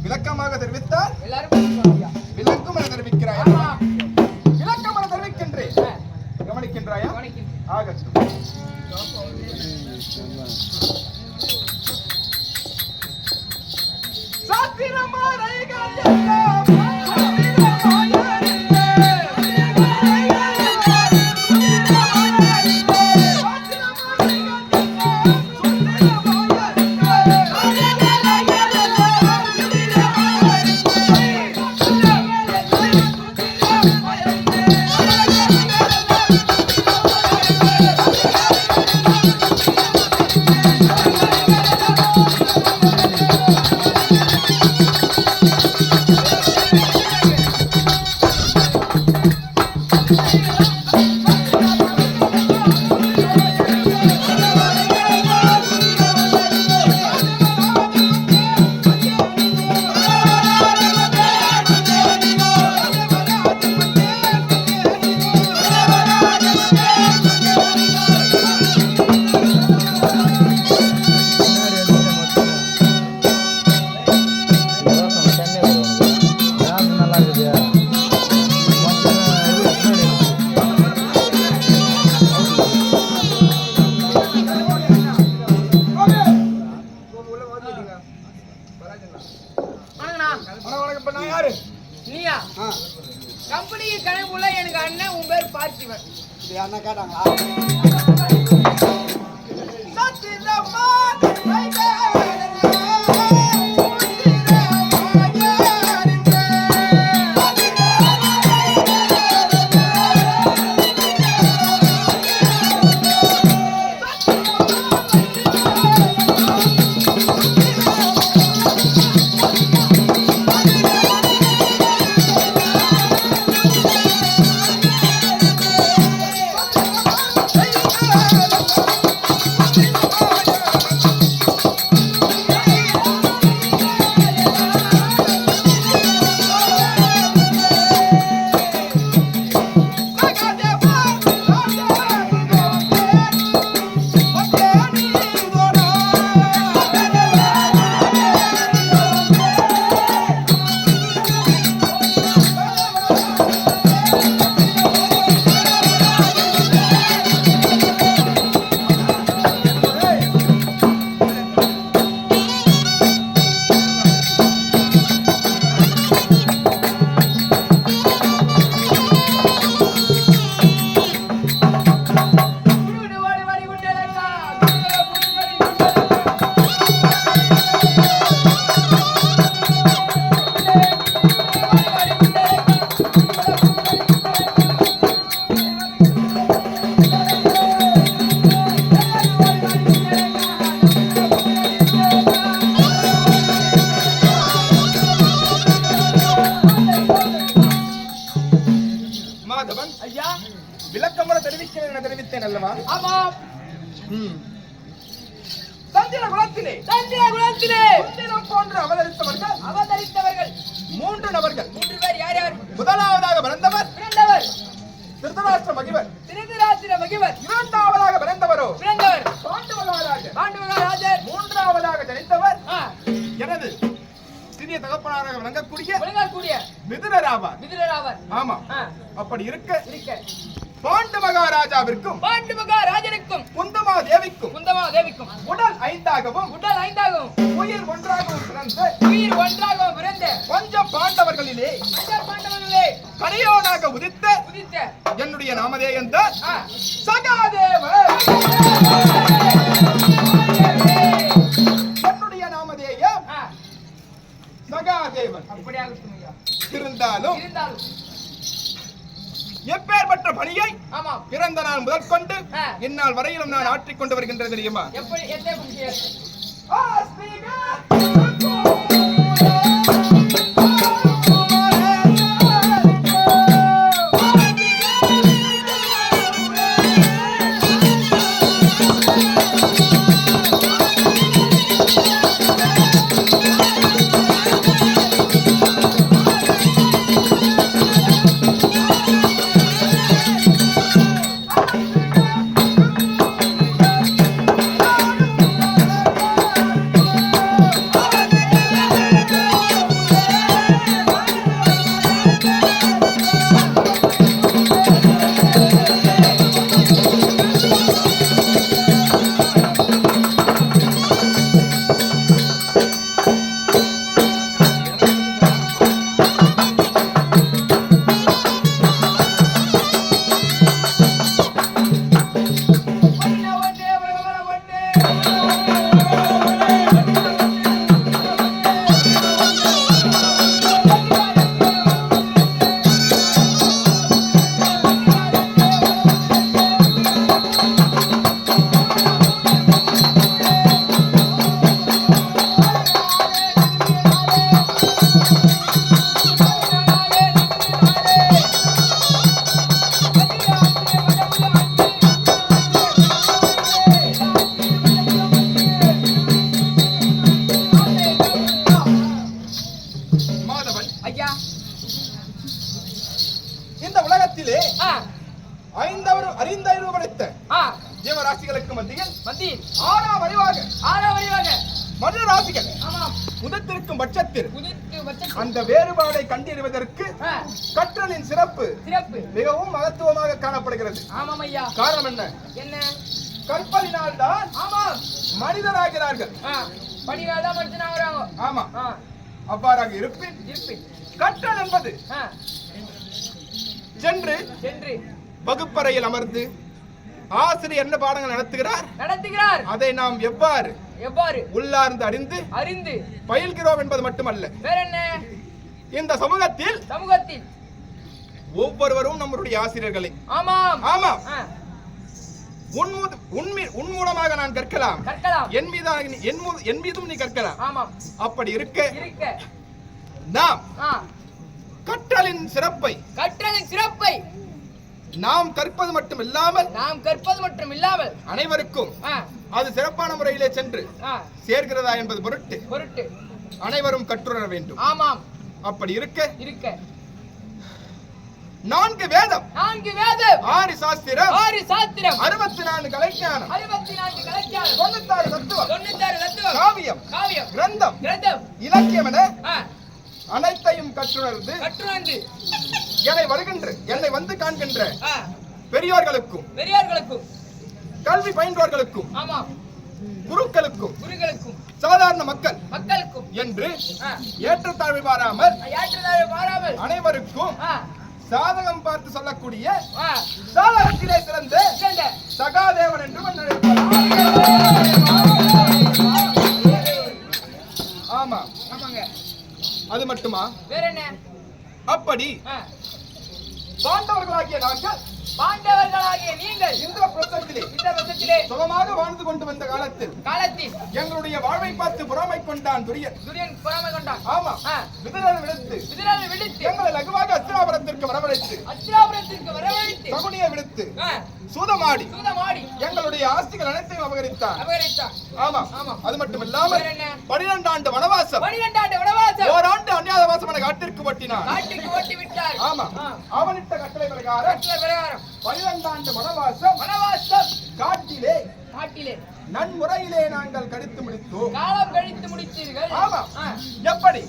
விளக்கமாக தெரிவித்தால் விளக்கம் என தெரிவிக்கிறாய். விளக்கம் என தெரிவிக்கின்றேன். கவனிக்கின்றாயா? ஆகட்டும். கம்பெனிக்கு கணக்குள்ள எனக்கு அண்ணன் உன் பேர் பார்த்திவன். அண்ணா கேட்டாங்களா? விளக்கமாக தெரிவிக்கிறேன் என தெரிவித்தேன் அல்லவா? ஆமாம். தந்திர குலத்திலே போன்று அவதரித்தவர்கள் 3 நபர்கள். 3 பேர். யார் யார்? முதலாவதாக பிறந்தவர் திருதராஷ்டிர மகிவர். இரண்டாவதாக பிறந்தவர் பாண்டு மகாராஜர். மூன்றாவதாக ஜனித்தவர் எனது சிறிய தகப்பனாராக விளங்கக்கூடிய மிதுரராவார். ஆமா. அப்படி இருக்க பாண்டு மகாராஜாவிற்கும் குந்தமா தேவிக்கும் உடல் 5ஆகவும் உயிர் ஒன்றாகவும் பிறந்த பஞ்ச பாண்டவர்களிலே கடையோனாக உதித்த என்னுடைய நாமதேயம் தான் சகாதேவர். என்னுடைய நாமதேயம் சகாதேவன். இருந்தாலும் எப்பேற்பட்ட பணியை பிறந்த நாள் முதற்கொண்டு இந்நாள் வரையிலும் நான் ஆற்றிக் கொண்டு வருகின்றது தெரியுமா? ஐயா இந்த உலகத்திலே ஆ அறிந்தறிவு படைத்த ஆ ஜீவராசிகளுக்கு மத்தியில் மத்தியில் ஆறாம் அறிவாக மனித ராசிகள் ஆமாம் உதித்திருக்கும் பட்சத்தில் உதித்து வச்ச அந்த வேறுபாடை கண்டறிவதற்கு கற்றலின் சிறப்பு மிகவும் மகத்துவமாக காணப்படுகிறது. ஆமாம் ஐயா. காரணம் என்ன? என்ன? கற்பலினால் தான் ஆமாம் மனிதராகிறார்கள். படினால தான் மனுஷனாகிறாங்க. ஆமா. அவ்வாறாக இருப்பின் கற்றல் என்பது சென்று வகுப்பறையில் அமர்ந்து ஆசிரியர் என்ன பாடங்கள் நடத்துகிறார் அதை நாம் எவ்வாறு உள்ளார்ந்து அறிந்து பயில்கிறோம் என்பது மட்டுமல்ல, வேற என்ன, இந்த சமூகத்தில் ஒவ்வொருவரும் நம்முடைய ஆசிரியர்களே. ஆமாம் ஆமாம். உன் மூலமாக நான் கற்கலாம், என் மீதும் நீ கற்கலாம். ஆமாம். அப்படி இருக்க நாம் கற்றலின் சிறப்பை நாம் கற்பது மட்டும் இல்லாமல் அனைவருக்கும் அது சிறப்பான முறையிலே சென்று சேர்கிறதா என்பது பொருட்டு அனைவரும் கற்றுணர வேண்டும். ஆமாம். அப்படி இருக்க 4 வேதம் 6 சாஸ்திரம் 64 கலைஞானம் 96 தத்துவம் காவியம் கிரந்தம் இலக்கியம் என அனைத்தையும் கற்றுணர்ந்து என்னை வந்து காண்கின்ற பெரியோர்களுக்கும் கல்வி பயின்றோர்களுக்கும் குருக்களுக்கும் சாதாரண மக்களுக்கும் என்று ஏற்றத்தாழ்வு பாராமல் அனைவருக்கும் சாதகம் பார்த்து சொல்லக்கூடிய சாதகத்திலே சிறந்த சகாதேவன் என்று ஆமா. அது மட்டுமா? வேற என்ன? அப்படி பாண்டவர்களாகிய நீங்கள் இந்திர பிரசத்திலே சுகமாக வாழ்ந்து கொண்டு வந்த காலத்தில் எங்களுடைய வாழ்வை பார்த்து பொறாமை கொண்டான் துரியன். ஆமா. விதுரனை விடுத்து எங்களை லகுவாக அஸ்திராபுரத்திற்கு வரவழைத்து சகுனியை விடுத்து சூதமாடி எங்களுடைய ஆஸ்திகள் அனைத்தையும் அபகரித்தான். ஆமா. அது மட்டும் இல்லாமல் 12 ஆண்டு வனவாசம் ஓராண்டு அந்நியாதவாசம் என காட்டிற்கு ஓட்டினான். ஆமா. அவனிட்ட கட்டளை பிரகாரம் 12 ஆண்டு வனவாசம் காட்டிலே நன்முறையிலே நாங்கள் கழித்து முடித்தோம். காலம் கழித்து முடித்தீர்கள். ஆமா. எப்படி?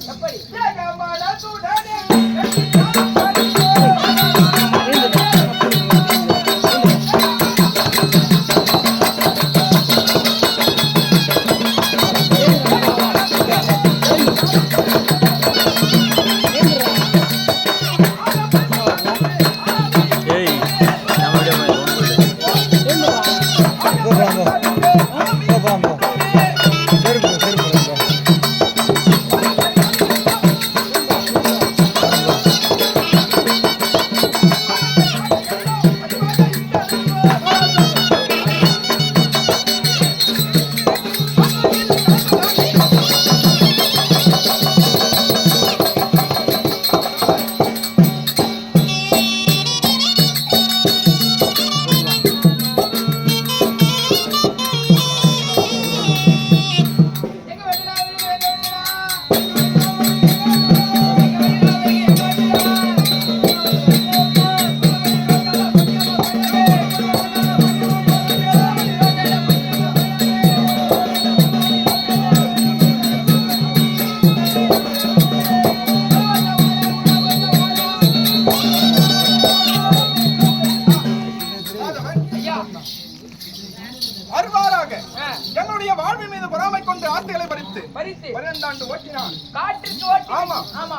எங்களுடைய வாழ்வின் மீது பொறாமை கொண்டு ஆசைகளை பறித்து 12 ஆண்டு ஓட்டினான்.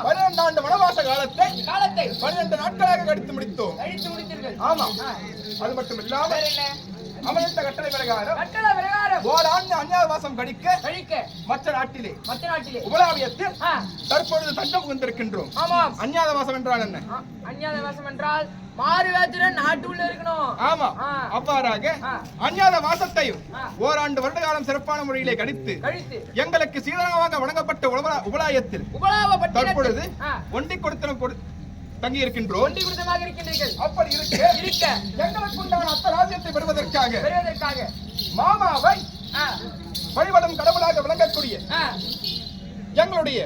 12 ஆண்டு வனவாச காலத்தை 12 நாட்களாக கழித்து முடித்தோம். ஆமா. அது மட்டும் இல்லாமல் அவனிட்ட கட்டளை பிரகாரம் ஓராண்டு அந்நியாதவாசம் கழிக்க மற்ற நாட்டிலே உபலாவியத்தில் தற்பொழுது தண்டம் புகுந்திருக்கின்றோம். அந்நியாதவாசம் என்றால் என்ன? அந்நியாதவாசம் என்றால் மாறுவேத்துடன் நாட்டுக்குள்ள இருக்கணும். ஆமா. அவ்வாறாக அந்நியாத வாசத்தையும் ஓராண்டு வருட காலம் சிறப்பான முறையிலே கழித்து எங்களுக்கு சீதனமாக வழங்கப்பட்ட உபலாயத்தில் தற்பொழுது ஒண்டி கொடுத்தன தங்கி இருக்கின்றோம். அப்படி இருக்க எங்களுக்கு உண்டான அத்தராஜ்யத்தை பெறுவதற்காக மாமாவை வழிபடும் கடவுளாக விளங்கக்கூடிய எங்களுடைய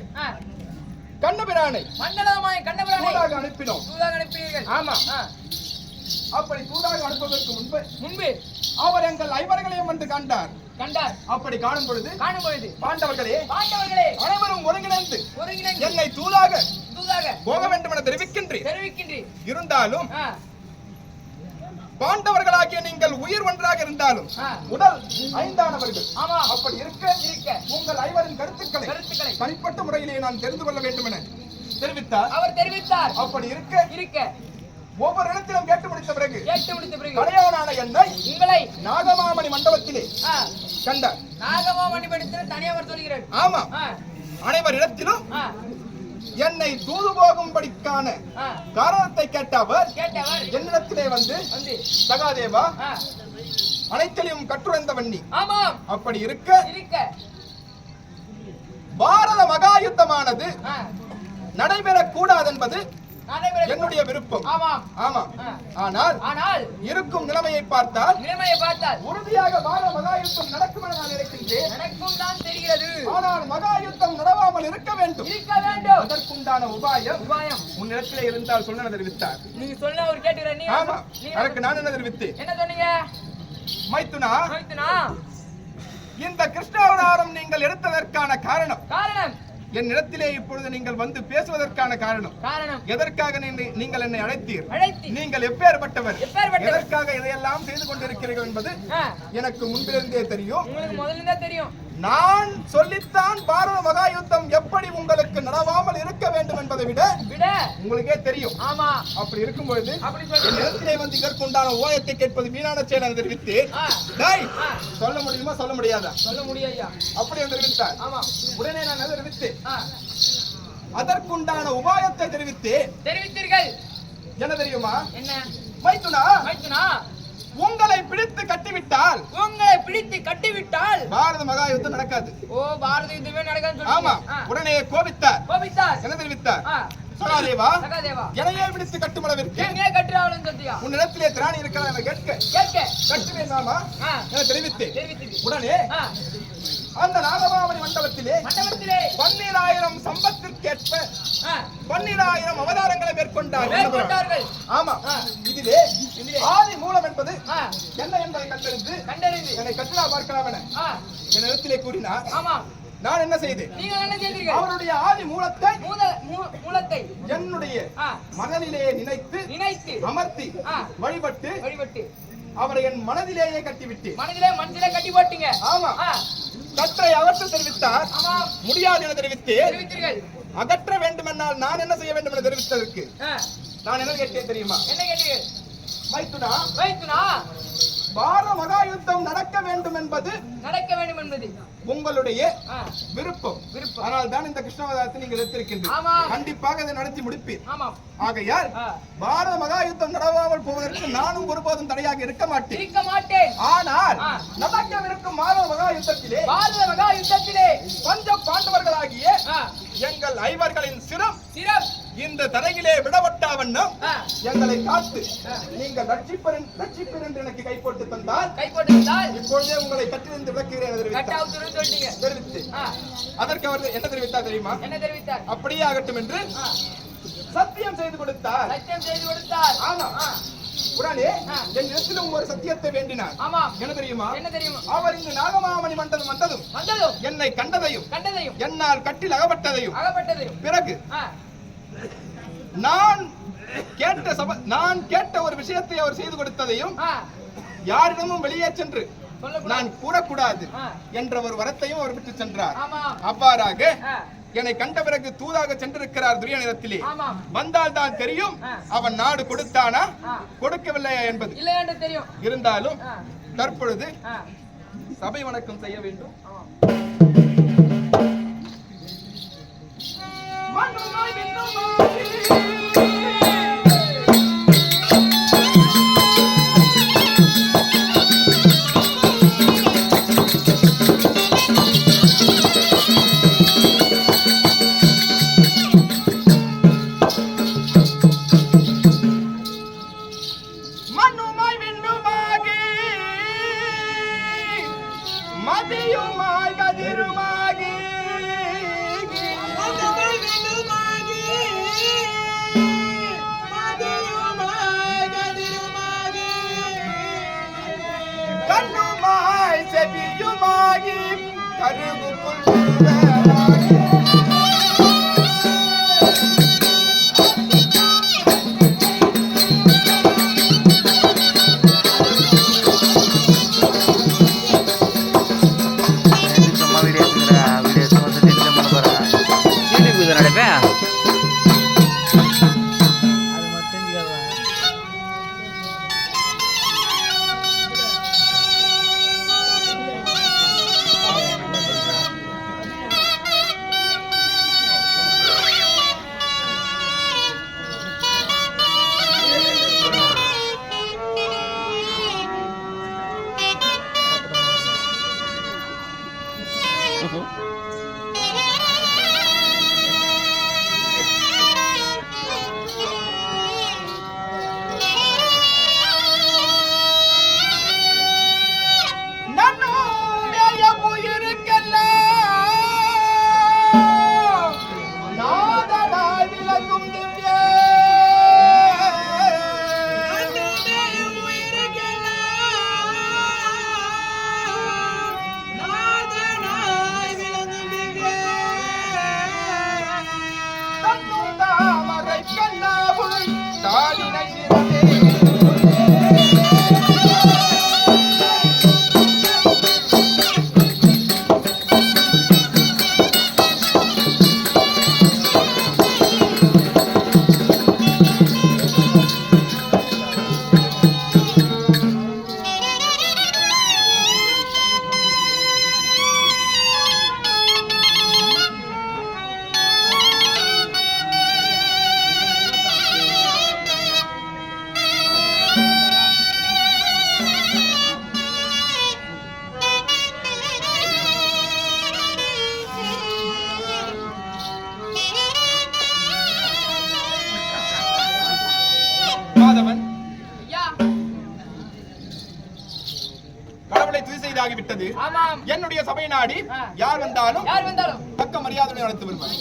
கண்ணபிரான் கண்ணபிரானை தூதாக அனுப்பினோம். ஆமா. அப்படி தூதாக அனுப்புவதற்கு முன்பு அவர் எங்கள் ஐவர்களையும் வந்து கண்டார். அப்படி காணும் பொழுது பாண்டவர்களே அனைவரும் ஒருங்கிணைந்து என்னை தூதாக போக வேண்டும் என தெரிவிக்கின்றேன். இருந்தாலும் பாண்டவர்களாகிய நீங்கள் உயிர் ஒன்றாக இருந்தாலும் உடல் ஐந்தானவர்கள். அப்படி இருக்க உங்கள் ஐவரின் கருத்துக்களை தனிப்பட்ட முறையிலே நான் தெரிந்து கொள்ள வேண்டும் என தெரிவித்தார். அப்படி இருக்க ஒவ்வொரு இடத்திலும் கேட்டு முடித்த பிறகு கலையானான என்னை நாகமாமணி மண்டபத்திலே கண்டார். நாகமாமணி மண்டபத்தில் தனியாவர் சொல்கிறார். ஆமா, அனைவர் இடத்திலும் என்னை தூது போகும்படிக்கான காரணத்தை கேட்டவர் என்னிடத்திலே வந்து சகாதேவா அனைத்திலும் கற்றுரைந்த வண்ணி. அப்படி இருக்க பாரத மகா யுத்தமானது நடைபெறக்கூடாது என்பது என்னுடைய விருப்பம். ஆமா. ஆனால் இருக்கும் நிலைமையை பார்த்தால் உறுதியாக பாரத மகா யுத்தம் நடக்கும் என நான் நினைக்கின்றேன். ஆனால் மகா யுத்தம் நடவாமல் இருக்க வேண்டும். அதற்குண்டான உபாயம் உன்னிடத்திலே இருந்தால் சொல்ல தெரிவித்தார். நீங்க சொல்ல அவர் கேட்கிறார். ஆமா, அதற்கு நான் என்ன தெரிவித்தேன்? என்ன சொன்னீங்க? மைத்துனா, இந்த கிருஷ்ணாவதாரம் நீங்கள் எடுத்ததற்கான காரணம் என்னிடத்திலே இப்பொழுது நீங்கள் வந்து பேசுவதற்கான காரணம் எதற்காக நீங்கள் என்னை அழைத்தீர்? நீங்கள் எப்பேற்பட்டவர், எதற்காக இதையெல்லாம் செய்து கொண்டிருக்கிறீர்கள் என்பது எனக்கு முன்பிலிருந்தே தெரியும். நான் சொல்லித்தான் பாரத மகா யுத்தம் எப்படி உங்களுக்கு நடவாமல் இருக்க வேண்டும் என்பதை விட உங்களுக்கே தெரியும். அப்படி இருக்கும்பொழுது என்னிடத்திலே வந்து இதற்குண்டான ஓயத்தை கேட்பது வீணான செயல் என தெரிவித்து சொல்ல முடியுமா சொல்ல முடியாதா? சொல்ல முடியா. அப்படி என்று தெரிவித்தார். உடனே நான் தெரிவித்தேன். அதற்குண்டான உபாயத்தை தெரிவித்தீர்கள். என்ன தெரியுமா? என்ன? மைத்துனா, உங்களை பிடித்து கட்டிவிட்டால் பாரத மகா யுத்தம் நடக்காது. பாரத யுத்தமே நடக்காது. ஆமா. உடனே கோபித்தார். என்ன தெரிவித்தார்? சகாதேவா, என்னையே பிடித்து கட்டும் அளவிற்கு உன்னிடத்திலே திராணி இருக்கிறார் என கேட்க கட்டுவேன் நாமா என தெரிவித்தேன். உடனே அந்த நாகமாமணி மண்டபத்திலே 12,000 சம்பத்திற்கேற்ப 12,000 அவதாரங்களை மேற்கொண்டார்கள். ஆமா. இதிலே ஆதி மூலம் என்பது என்ன என்பதை கண்டறிந்து என்னை கட்டிலா பார்க்கலாம் என என்னிடத்திலே கூறினார். நான் என்ன செய்தேன்? அவருடைய ஆதி மூலத்தை என்னுடைய மனதிலே நினைத்து அமர்த்தி வழிபட்டு அவரை என் மனதிலேயே கட்டிவிட்டேன். மனதிலே கட்டி போட்டீங்க. ஆமா. கற்றை அகற்ற தெரிவித்தார். முடியாது என தெரிவித்தீர்கள். அகற்ற வேண்டுமென்றால் நான் என்ன செய்ய வேண்டும் என தெரிவித்ததற்கு நான் என்ன கேட்டேன் தெரியுமா? என்ன கேட்டீர்கள்? மைத்துனா, பாரத மகா யுத்தம் நடக்க வேண்டும் என்பது உங்களுடைய விருப்பம். ஆனால் தான் இந்த கிருஷ்ணாவதாரத்தை நீங்கள் எடுத்திருக்கின்றீர்கள். கண்டிப்பாக அதை நடத்தி முடிப்பீர். ஆகையால் பாரத மகா யுத்தம் நடவாமல் போவதற்கு நானும் ஒருபோதும் தடையாக இருக்க மாட்டேன். ஆனால் நடக்கவிருக்கும் பாரத மகா யுத்தத்திலே பஞ்ச பாண்டவர்களாகிய எங்கள் ஐவர்களின் சிரம் இந்த தரையிலே விடப்பட்ட வண்ணம் எங்களை காத்து நீங்கள் ரட்சிப்பர் என்று எனக்கு கைப்போட்டு தந்தால் இப்பொழுதே உங்களை கட்டிலிருந்து விளக்குகிறேன் தெரிவித்து அதற்கு அவர் என்ன தெரிவித்தார் தெரியுமா? அப்படியே ஆகட்டும் என்று சத்தியம் செய்து கொடுத்தார். ஆமா. உடனே என் இடத்திலும் ஒரு சத்தியத்தை வேண்டினார். என்ன தெரியுமா? அவர் இங்கு நாகமாமணி மண்டபம் வந்ததும் என்னை கண்டதையும் என்னால் கட்டில் அகப்பட்டதையும் பிறகு நான் கேட்ட ஒரு விஷயத்தை அவர் செய்து கொடுத்ததையும் யாரிடமும் வெளியே சென்று நான் கூறக்கூடாது என்ற ஒரு வரத்தையும் அவர் விட்டு சென்றார். அவ்வாறாக என்னை கண்ட பிறகு தூதாக சென்றிருக்கிறார் துரியோதனத்திலே. வந்தால் தான் தெரியும் அவன் நாடு கொடுத்தானா கொடுக்கவில்லையா என்பது. இருந்தாலும் தற்பொழுது சபை வணக்கம் செய்ய வேண்டும். விட்டது. என்னுடைய சபை நாடி யார் வந்தாலும் தக்க மரியாதை நடத்து வருவார்.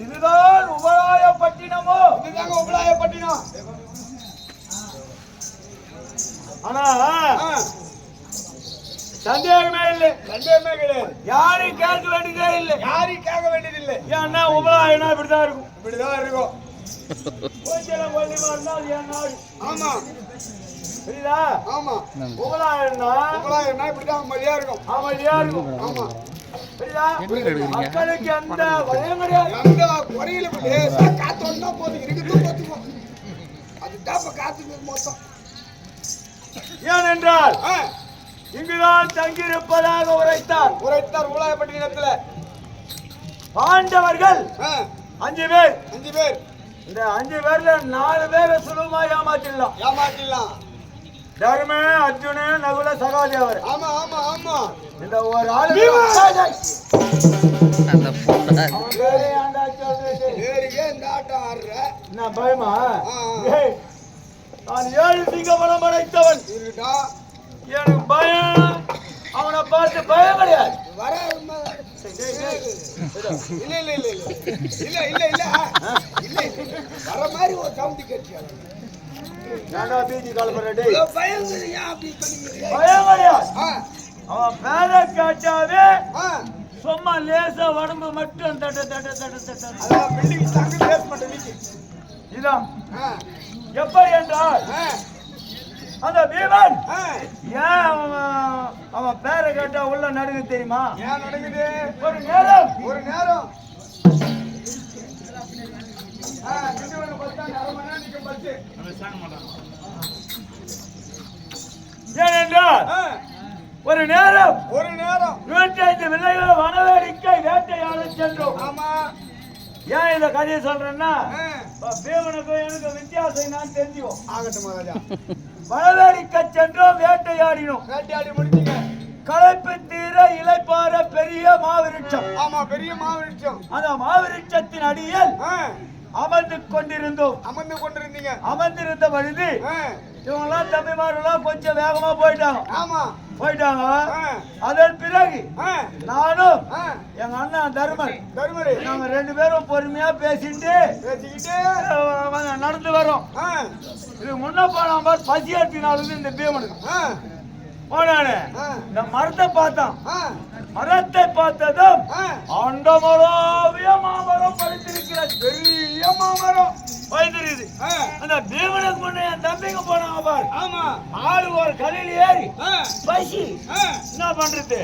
இதுதான் உபராயப்பட்டினமோ? இதுதாங்க உபராயப்பட்டினம். ஆனா சந்தேகமே இல்லை, சந்தேகமே கிடையாது. யாரையும் கேட்க வேண்டியதே இல்லை, யாரையும் கேட்க வேண்டியதில்லை. ஏன்னா உபராயனா இப்படிதான் இருக்கும், இப்படிதான் இருக்கும். ஆமா புரியுதா? ஆமா, உபராயனா இப்படிதான் அமைதியா இருக்கும், அமைதியா இருக்கும். ஆமா மக்களுக்கு அந்த பயம் கிடையாது. அந்த குறையில காத்து வந்தா போதும், இருக்குது பார்த்துக்கோ. அதுதான் காத்து மொத்தம். ஏனென்றால் இங்குதான் தங்கியிருப்பதாக உரைத்தார் உபராயப்பட்டினத்துல பாண்டவர்கள் 5 பேர். 5 பேர். இந்த 5 பேர்ல 4 பேரை சுலபமா ஏமாத்திடலாம். தர்ம, அர்ஜுன, நகுல, சகாதேவர். ஆமா ஆமா ஆமா. இந்த ஒரு ஆளு என்ன பயமா? நான் 7 சிங்கமலம் படைத்தவன், எனக்கு பயம். அவனை பார்த்து பயம் கிடையாது. இல்ல இல்ல இல்ல இல்ல இல்ல இல்ல இல்ல வர மாதிரி ஒரு சவுண்ட் கேட்சியா? பயம் கிடையாது. அவன் பேரை கேட்டாவே சும்மா லேசா உடம்பு மட்டும் இதான். எப்படி என்றால் அந்த பீமன் ஏன் அவன் பேரை கேட்டா உள்ள நடுங்க தெரியுமா? ஏன் நடுங்குது? ஒரு நேரம் ஏனென்றால் ஒரு நேரம் 105 வில்லைகளை வனவேடிக்கை வேட்டையாட சென்றோம். ஆமா. ஏன் இந்த கதையை சொல்றேன்னா பீமனுக்கும் எனக்கு வித்தியாசம் நான் தெரிஞ்சுவோம். ஆகட்டும் மகாராஜா. வனவேடிக்கை சென்றோம், வேட்டையாடினோம். வேட்டையாடி முடிச்சீங்க. களைப்பு தீர இளைப்பாற பெரிய மாவிருட்சம். ஆமா, பெரிய மாவிருட்சம். அந்த மாவிருட்சத்தின் அடியில் அமர்ந்து கொண்டிருந்தீங்க. அமர்ந்திருந்த பொழுது இவங்கெல்லாம் தம்பிமாரெல்லாம் கொஞ்சம் வேகமா போயிட்டாங்க. ஆமா, போயிட்டாங்க. அதன் பிறகு நானும் எங்க அண்ணன் தருமர் நாங்க 2 பேரும் பொறுமையா பேசிட்டு நடந்து வரோம். இது முன்ன போன பசி எடுத்தினாலும் இந்த பீமனுக்கு போனானே இந்த மரத்தை பார்த்தான். மரத்தை பார்த்ததும் அந்த மாமரம் பழுத்திருக்கிற பெரிய மாமரம் பழுத்திருக்குது. அந்த பீமனுக்கு முன்னே என் தம்பிங்க போனாங்க பாரு. ஆளு ஒரு கல்லில் ஏறி பசி என்ன பண்றது?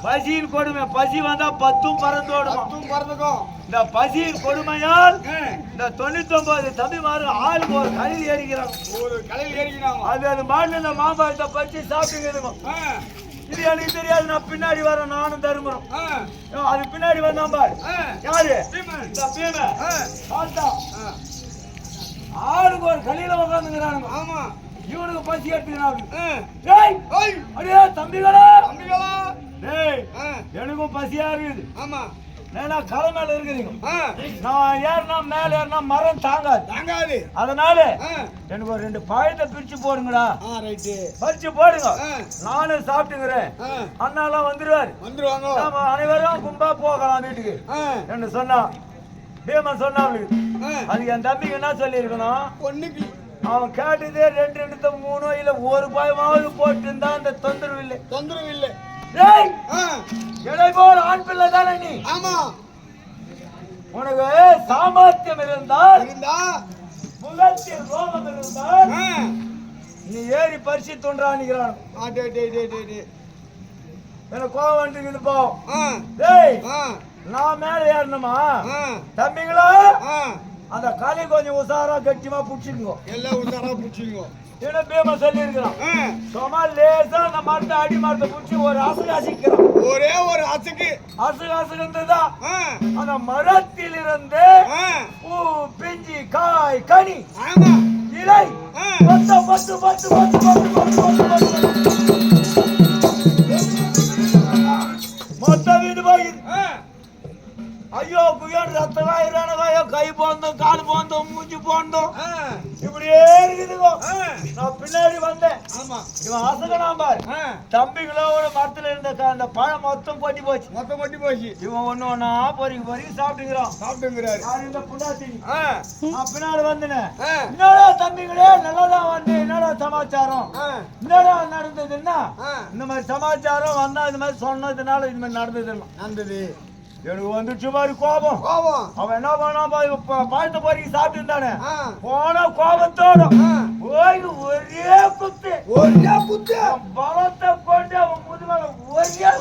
பசியின் கொடுமை. பசி வந்தா 10 பறந்தோடும். இந்த பசியின் கொடுமையால் இந்த 99 தம்பிமாரு ஆளுக்கு ஒரு கல்லில் ஏறிக்கிறாங்க. அது மாட்டு இந்த மாம்பழத்தை பறிச்சு சாப்பிட்டுங்க. இது எனக்கு தெரியாது. நான் பின்னாடி வரேன். நானும் தருமரும் அது பின்னாடி வந்தான் பாரு. யாரு? இந்த பீம பார்த்தா ஆளுக்கு ஒரு கல்லில உட்காந்துக்கிறானுங்க. ஆமா, இவனுக்கு பசி எடுத்துக்கிறாங்க. அடியே தம்பிகளா, எனக்கும் பசியா இருக்குது. ஆமா, ஏன்னா கரை மேல இருக்கிறீங்க. நான் ஏறினா மேல ஏறினா மரம் தாங்காது. அதனால எனக்கு ஒரு 2 பழத்தை பிரிச்சு போடுங்கடா. பறிச்சு போடுங்க, நானும் சாப்பிட்டுக்கிறேன். அண்ணாலாம் வந்துருவாங்க. அனைவரும் கும்பா போகலாம் வீட்டுக்கு என்று சொன்னான். பீமன் சொன்னான். அது என் தம்பிக்கு என்ன சொல்லி இருக்கணும்? அவன் கேட்டதே 2 3 இல்ல 1 பாயமாவது போட்டு இருந்தா அந்த தொந்தரவு இல்லை. எடை போல் ஆண் பிள்ளை தானே நீ? ஆமா, உனக்கு சாமர்த்தியம் இருந்தால் முகத்தில் ரோகம் இருந்தால் நீ ஏறி பறிச்சு தோன்றானிக்கிறான். எனக்கு கோவம் வந்துக்குது பாவம். நான் மேல ஏறணுமா? தம்பிங்களா அந்த காலை கொஞ்சம் உசாரா கட்டிமா புடிச்சுக்கோ. எல்லாம் உசாரா புடிச்சுக்கோ. என்ன பீமா சொல்லி இருக்கிறான். சும்மா லேசா அந்த மரத்தை அடி மரத்தை புடிச்சு ஒரு அசுகாசிக்கிறான். ஒரே ஒரு அசுகாசுதான் அந்த மரத்திலிருந்து பூ பிஞ்சி காய் கனி இலை மொத்தம் இது போகுது. ஐயோ குய்யோடு ரத்தகாயிரானகாயோ கை போந்தோம், கால் போந்தோம், மூஞ்சி போந்தோம், இப்படியே இருக்குதுங்க. நான் பின்னாடி வந்தேன். இவன் அசகனாம் பாரு. தம்பிகளோட மரத்துல இருந்த அந்த பழம் மொத்தம் கொட்டி போச்சு. இவன் ஒண்ணு பொறிக்கு சாப்பிட்டுங்கிறாரு. இந்த புண்டாத்தி நான் பின்னாடி வந்தேன். என்னடா தம்பிகளே நல்லாதான் வந்து என்னடா சமாச்சாரம்? என்னடா நடந்ததுன்னா இந்த மாதிரி சமாச்சாரம் வந்தா இந்த மாதிரி சொன்னதுனால இது மாதிரி நடந்தது. எனக்கு வந்துச்சு மாதிரி கோபம். அவன் என்ன பண்ணா பாய்த்த பொறிக்கு சாப்பிட்டு இருந்தானே. போன கோபத்தோட ஒரே குத்து பலத்தை கொண்டு அவன் முதுமலை ஒரே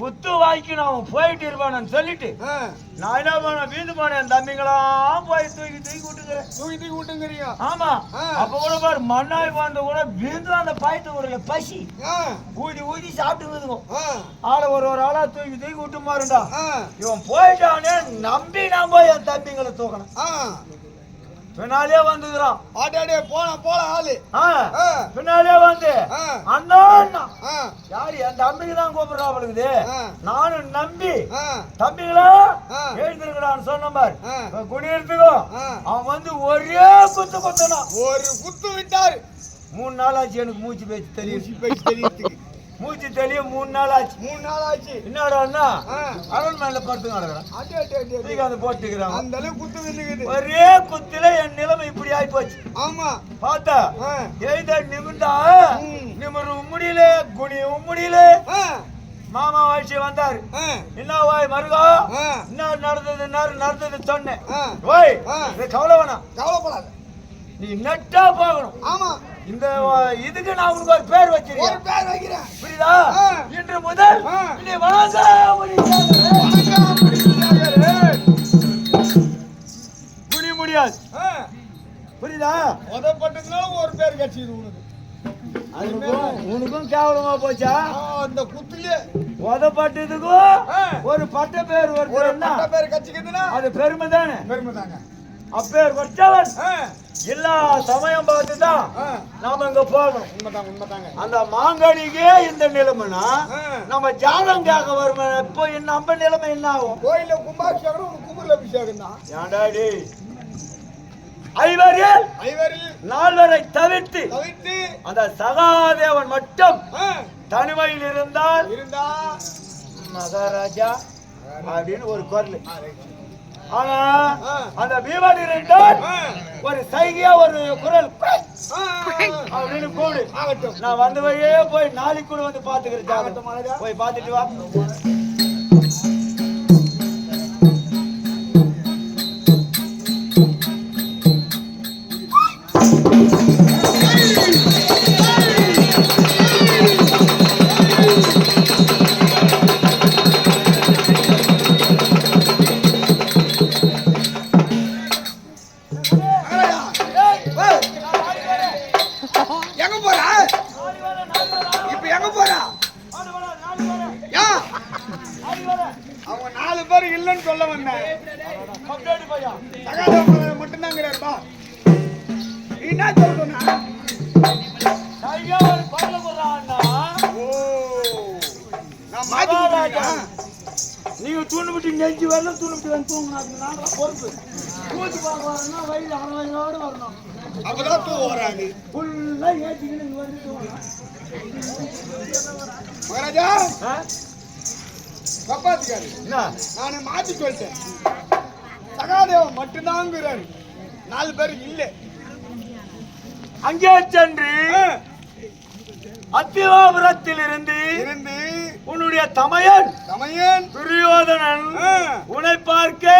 குத்து வாங்கிக்கணும். அவன் போயிட்டு இருப்பானு சொல்லிட்டு நான் என்ன பண்ண வீந்து போனேன். தம்பிங்களாம் போய் தூக்கி விட்டுங்கிறீங்க. ஆமா, அப்ப கூட பாரு மண்ணாய் வந்து கூட வீந்து அந்த பாயத்து ஒரு பசி ஊதி சாப்பிட்டு ஆளை ஒரு ஆளா தூக்கி விட்டு மாறுண்டா. இவன் போயிட்டானே நம்பி நான் போய் என் தம்பிங்களை தூக்கணும். பின்னாலே வந்துக்கிறான். போல ஆளு பின்னாலே வந்து அண்ணா யாரு என் தம்பிக்கு தான் கூப்பிடுறா அவளுக்குது. நானும் நம்பி தம்பிங்களா எழுந்திருக்கிறான்னு சொன்ன மாதிரி குடியிருத்துக்கோ. அவன் வந்து ஒரே குத்து குத்தணும். ஒரு குத்து விட்டாரு. 3 நாள் ஆச்சு எனக்கு மூச்சு பேச்சு தெரியும். மூச்சு தெளிய 3 நாள் ஆச்சு. என்னடா அரண்மனையில படுத்து நடக்கிறான். போட்டுக்கிறான். அந்த அளவுக்கு குத்து விழுகுது. ஒரே குத்துல என் நிலைமை இப்படி ஆயி போச்சு. ஆமா, பார்த்தா எழுத நிமிர்ந்தா நிமிர முடியல, குனியவும் முடியல. மாமா வாழ்ச்சி வந்தாரு. என்ன வாய் மருகா என்ன நடந்தது சொன்னேன். ஓய் கவலை வேணாம், கவலைப்படாத, நீ நெட்டா போகணும். ஆமா, இந்த இதுக்கு நான் உனக்கு ஒரு பேர் வைக்கிறேன். புரியுதா? இன்று முதல் நீ வணங்க முடியாது. புரியுதா? உதப்பட்டதுனால ஒரு பேர் கட்சி உனக்கும் கேவலமா போச்சா? அந்த குத்துலயே உதப்பட்டதுக்கும் ஒரு பட்ட பேர் வருது. கட்சிக்குதுன்னா அது பெருமை தானே. அப்பேர் வச்சவன் எல்லா சமயம் பார்த்துதான் நாம இங்க போகணும். உண்மைதாங்க. அந்த மாங்கனிக்கே இந்த நிலைமைனா நம்ம ஜாதகம் கேட்க வருமே. இப்போ நம்ம நிலைமை என்ன ஆகும்? கோயில கும்பாபிஷேகம் கும்புல அபிஷேகம் தான். ஏண்டாடி ஐவரில் 4 தவிர்த்து அந்த சகாதேவன் மட்டும் தனிமையில் இருந்தால் மகாராஜா அப்படின்னு ஒரு குரல். ஆனா அந்த பீமன் இருந்தால் ஒரு சைகையா ஒரு குரல் அப்படின்னு கூடு. நான் வந்த வழியே போய் நாளைக்கு கூட வந்து பாத்துக்கிறேன். போய் பாத்துட்டு வா. அவங்க 4 பேர் இல்லைன்னு சொல்ல வந்தேன். மட்டும்தாங்கிறாருப்பா. என்ன சொல்றா? நீங்க தூண்டுபிட்டு நெஞ்சு வரலாம், தூண்டுபிட்டு வந்து தூங்கினா பொறுப்பு. கூத்து பார்க்க வரணும்னா வயது 60 வயதோடு வரணும். அப்பதான் தூக்கம் வராது. ஃபுல்லா ஏற்றிக்கிட்டு வந்து தூங்கலாம். மகாராஜா கப்பாத்துக்காரு நான் மாத்தி சொல்லிட்டேன். சகாதேவன் மட்டும்தாங்கிறாரு. 4 பேர் இல்லை. அங்கே சென்று அத்திவாபுரத்தில் இருந்து உன்னுடைய தமையன் துரியோதனன் உன்னை பார்க்க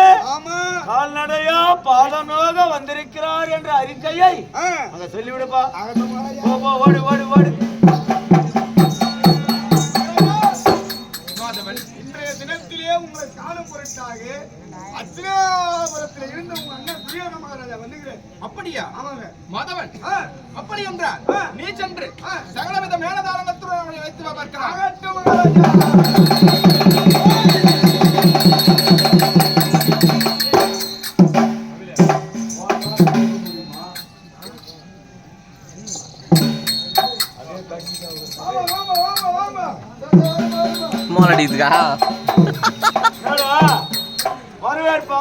கால்நடையா பாதநோக வந்திருக்கிறார் என்ற அறிக்கையை அங்க சொல்லிவிடுப்பா. ஓடு ஓடு ஓடு. இன்றைய தினத்திலே உங்களை காணும் பொருட்டாக அத்தினாபுரத்தில் இருந்து உங்க அண்ணன் துரியோதன மகாராஜா வந்துகிறேன். அப்படியா? ஆமாங்க மாதவன். அப்படி என்றால் நீ சென்று சகலவித மேலதாளத்துடன் அவனை வைத்து பார்க்கிறான். மோனடிதுக்கா வரவேற்பா.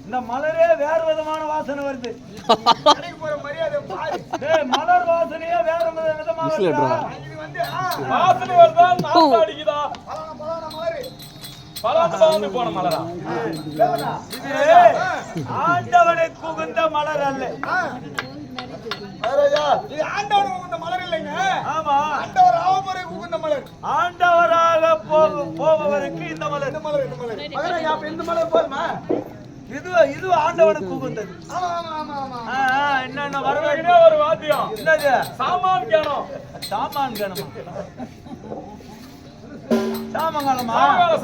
இந்த மலரே வேற விதமான வாசனை வருது. மலர் வாசனையே வேற விதமான வாசனை வருதா? நாத்து அடிக்குதா? பலாந்து போன மலரா? இது ஆண்டவனை குகுந்த மலர் அல்ல. இது ஆண்டவனுக்கு உகுந்த மலர் இல்லைங்க. ஆமா, ஆண்டவர் ஆவமுறை உகுந்த மலர். ஆண்டவராக போபவருக்கு இந்த மலர். இந்த மலர் இந்த மலர் மகனே, அப்ப இந்த மலர் போதுமா? இது ஆண்டவனுக்கு உகுந்தது. என்னென்ன வரவேற்கிற ஒரு வாத்தியம் என்னது? சாமான் கணம். சாமான் கணமா? சாமங்காலமா?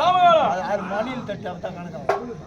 சாமங்காலம். அது மணியில் தட்டி அவதான் கணக்காகும்.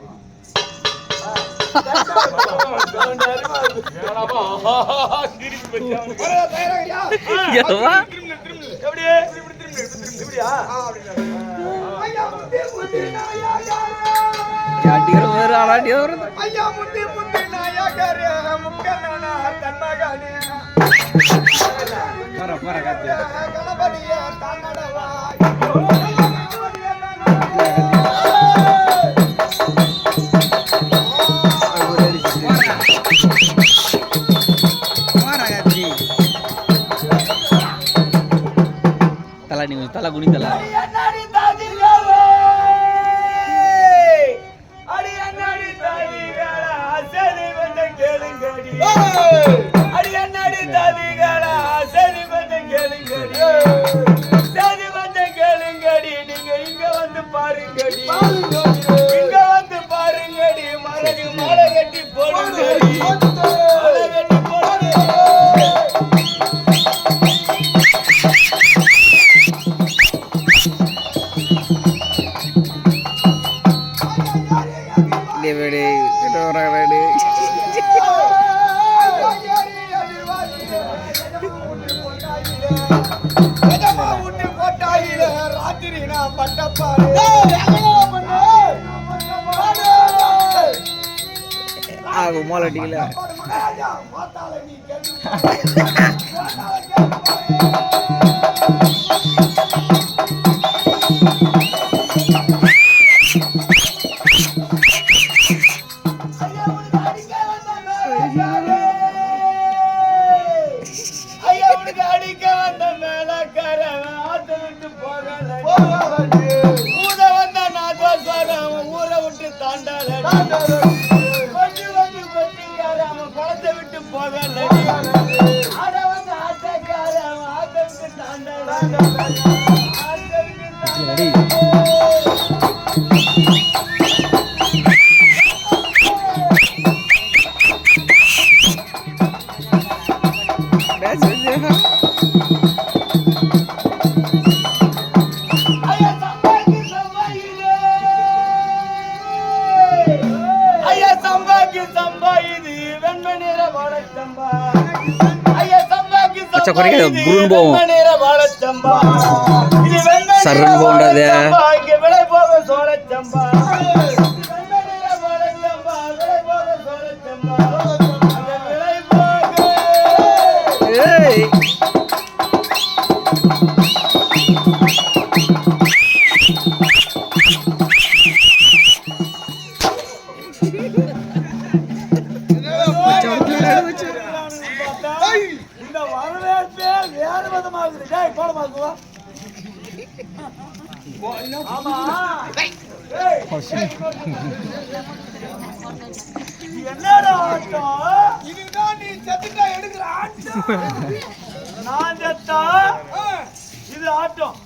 தலை குனித்தல ராத்திரி பட்டப்பாடு மோலட்டிக்கல அடிக்க வந்த மேலக்கார ஆத்த விட்டு போகல ஊத வந்த நாதஸ்வரம் ஊரை விட்டு தாண்டால கொஞ்சம் கொஞ்சம் கொட்டிக்கார அவன் குளத்தை விட்டு போகல ஆட வந்த ஆட்டக்கார அவன் ஆத்த விட்டு தாண்டால ஆத்த விட்டு சரண் போண்டது விலை போக சோழச்சம்பா இந்த வரவேற்பே வேறு விதமாகுது போடமாக்குவா ஆமா என்னடா ஆட்டம் இதுதான் நீ செத்துட்டா எடுக்கிற ஆட்டம். நான் செத்தா இது ஆட்டம்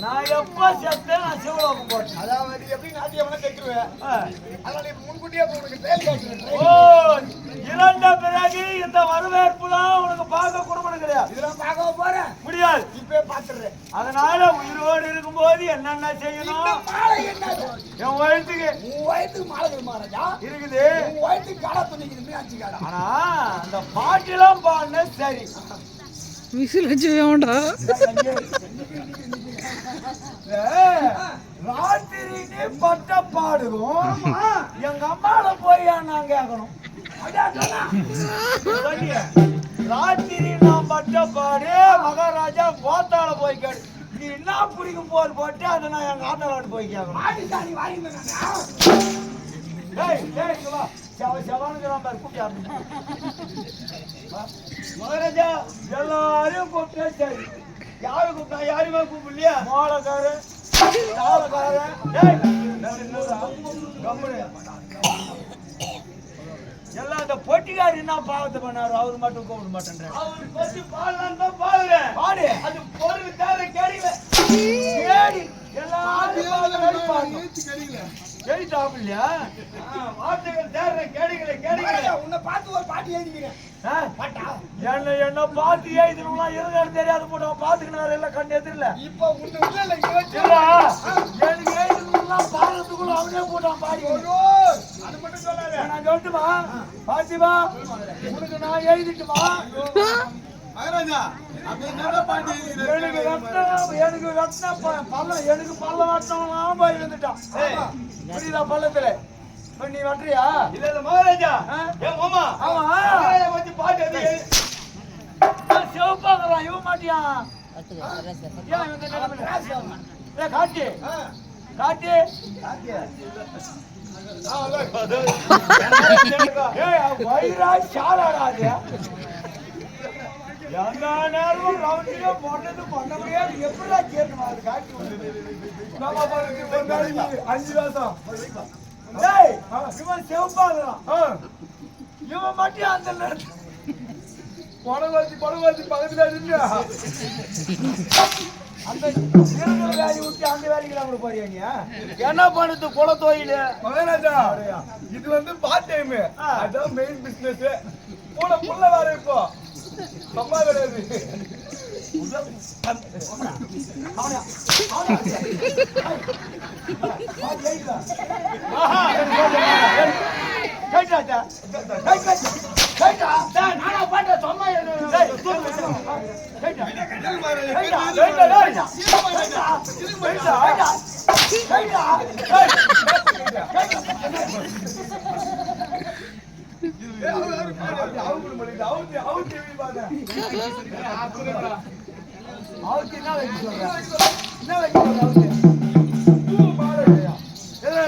நான் எப்ப செத்தேன் நான் சிவலோகம் போட்டேன். அதாவது எப்படி நாட்டியம்னா செத்துருவேன். அதனால நீ முன்கூட்டியே உனக்கு ட்ரெயின் காட்டுறேன். ஓ இறந்த பிறகு இந்த வரவேற்புலாம் உனக்கு பார்க்க குடும்பம் கிடையாது. இதெல்லாம் பார்க்க போறேன் முடியாது. இப்பவே பாத்துறேன். அதனால உயிரோடு இருக்கும்போது என்னென்ன செய்யணும் என் வயசுக்கு உன் வயசுக்கு மாலை மாறாஜா இருக்குது. உன் வயசுக்கு காடா துணிக்குது ஆச்சு காடா. ஆனா அந்த பாட்டெல்லாம் பாடின சரி விசில் வச்சு வேண்டா ராத்திரி நீ பட்ட பாடுவோம் எங்க அம்மால போய் நான் கேட்கணும். ராத்திரி நான் பட்ட பாடு மகாராஜா கோத்தால போய் கேடு நீ என்ன பிடிக்கும் போர் போட்டு அதை நான் எங்க ஆத்தாளாட்டு போய் கேட்கணும். மகாராஜா எல்லாரும் கூப்பிட்டா சரி யாரு கூப்பிட்டா யாருமே கூப்பிடலையா மோளக்காரு எல்லாம் அந்த பொட்டிக்காரி என்ன பாவத்தை பண்ணாரு அவரு மட்டும் கூப்பிட மாட்டேன். அவரு பத்தி பாடலாம் தான் பாடுறேன் பாடு அது பொருள் தேவை கேடில கேடி எல்லாரும் கேடிட்டாப்லையா வார்த்தைகள் தேடுற கேடிகளை கேடிகளை உன்னை பார்த்து ஒரு பாட்டு எழுதிக்கிறேன். என்ன பாத்து எழுதினா எதுவும் தெரியாது போட்டு பாத்துக்கினாரு எல்லாம் கண்டு எதிரில இப்ப உன்னை எனக்கு எழுதுலாம் பாடுறதுக்குள்ள அவனே போட்டான் பாடி அது மட்டும் சொல்லாத. நான் சொல்லட்டுமா பாத்திமா உனக்கு நான் எழுதிட்டுமா மகாராஜா எனக்கு பல்ல வட்டம்லாம் போய் இருந்துட்டான். புரியுதா பள்ளத்துல நீ வட்டுறியா இல்ல இல்ல மகாராஜா ஏன் மாமா ஆமா பத்தி பாட்டு சிவப்பாக்குறான் இவன் மாட்டியா காட்டி காட்டி வயிறா சாலாடாது எல்லா நேரமும் ரவுண்டில போட்டது பண்ண முடியாது எப்படா கேட்கணும் அது காட்டி 5 வருஷம் இவன் சிவப்பாக்குறான் இவன் மட்டும் அந்த நேரத்தில் படவாச்சி பக்கத்துல இருந்து அந்த வேலையை விட்டு அந்த வேலைக்கு கூட போறியா என்ன பண்ணுது குல தொழில் மகாராஜா இது வந்து பார்ட் டைம் அதான் மெயின் பிசினஸ் கூட புள்ள வேற இப்போ சம்பா கிடையாது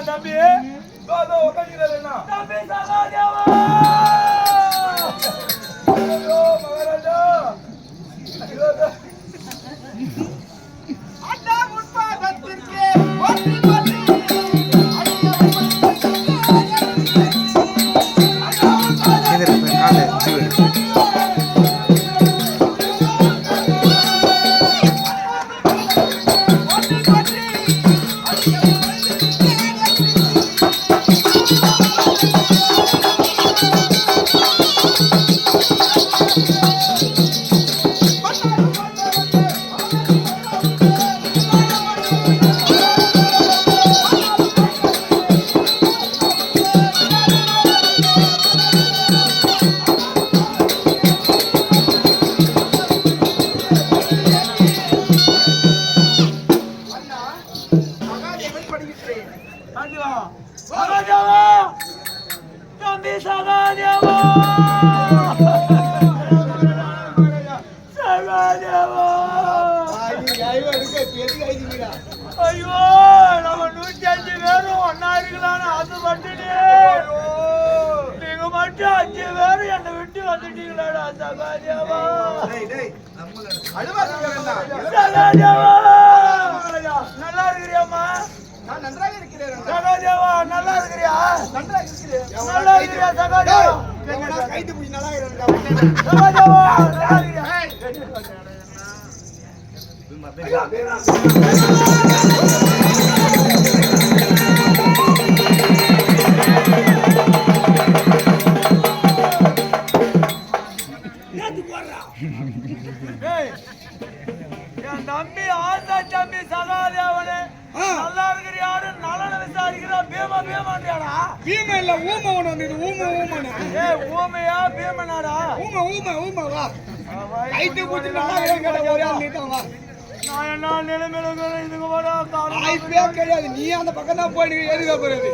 தம்பி ஐயோ நம்ம 105 பேரும் ஒன்னா இருக்கலாம்னு ஆசைப்பட்டு நீங்க மட்டும் 5 பேரும் என்னை விட்டு வந்துட்டீங்களாடா சகாதேவா. சகாதேவா நல்லா இருக்கிறியாம்மா? நான் நன்றாக இருக்கிறேன். சகாதேவா நல்லா இருக்கிறியா? நன்றாக இருக்கிறேன். நல்லா இருக்கிறியா சகாதேவா? கைது பிடி நல்லா இருக்கிறேன். சகாதேவா நல்லா இருக்கிறியா? என் தம்பி ஆசா தம்பி சகாதேவனே நல்லா இருக்கிறியாரு நலன விசாரிக்கிறா பீமா பீமாண்டியாடா. பீமா இல்ல ஊமை ஒண்ணு வந்தது. ஊமை ஊமையா பீமனாடா? ஊமை வா. கைது பிடி நல்லா இருக்கிறேன். ஒரே ஆள் நீதான் வா. நான் என்ன நிலைமையில இதுக்கு வர வாய்ப்பே கிடையாது. நீ அந்த பக்கம் தான் போயிட்டு எதுக்கா போறது?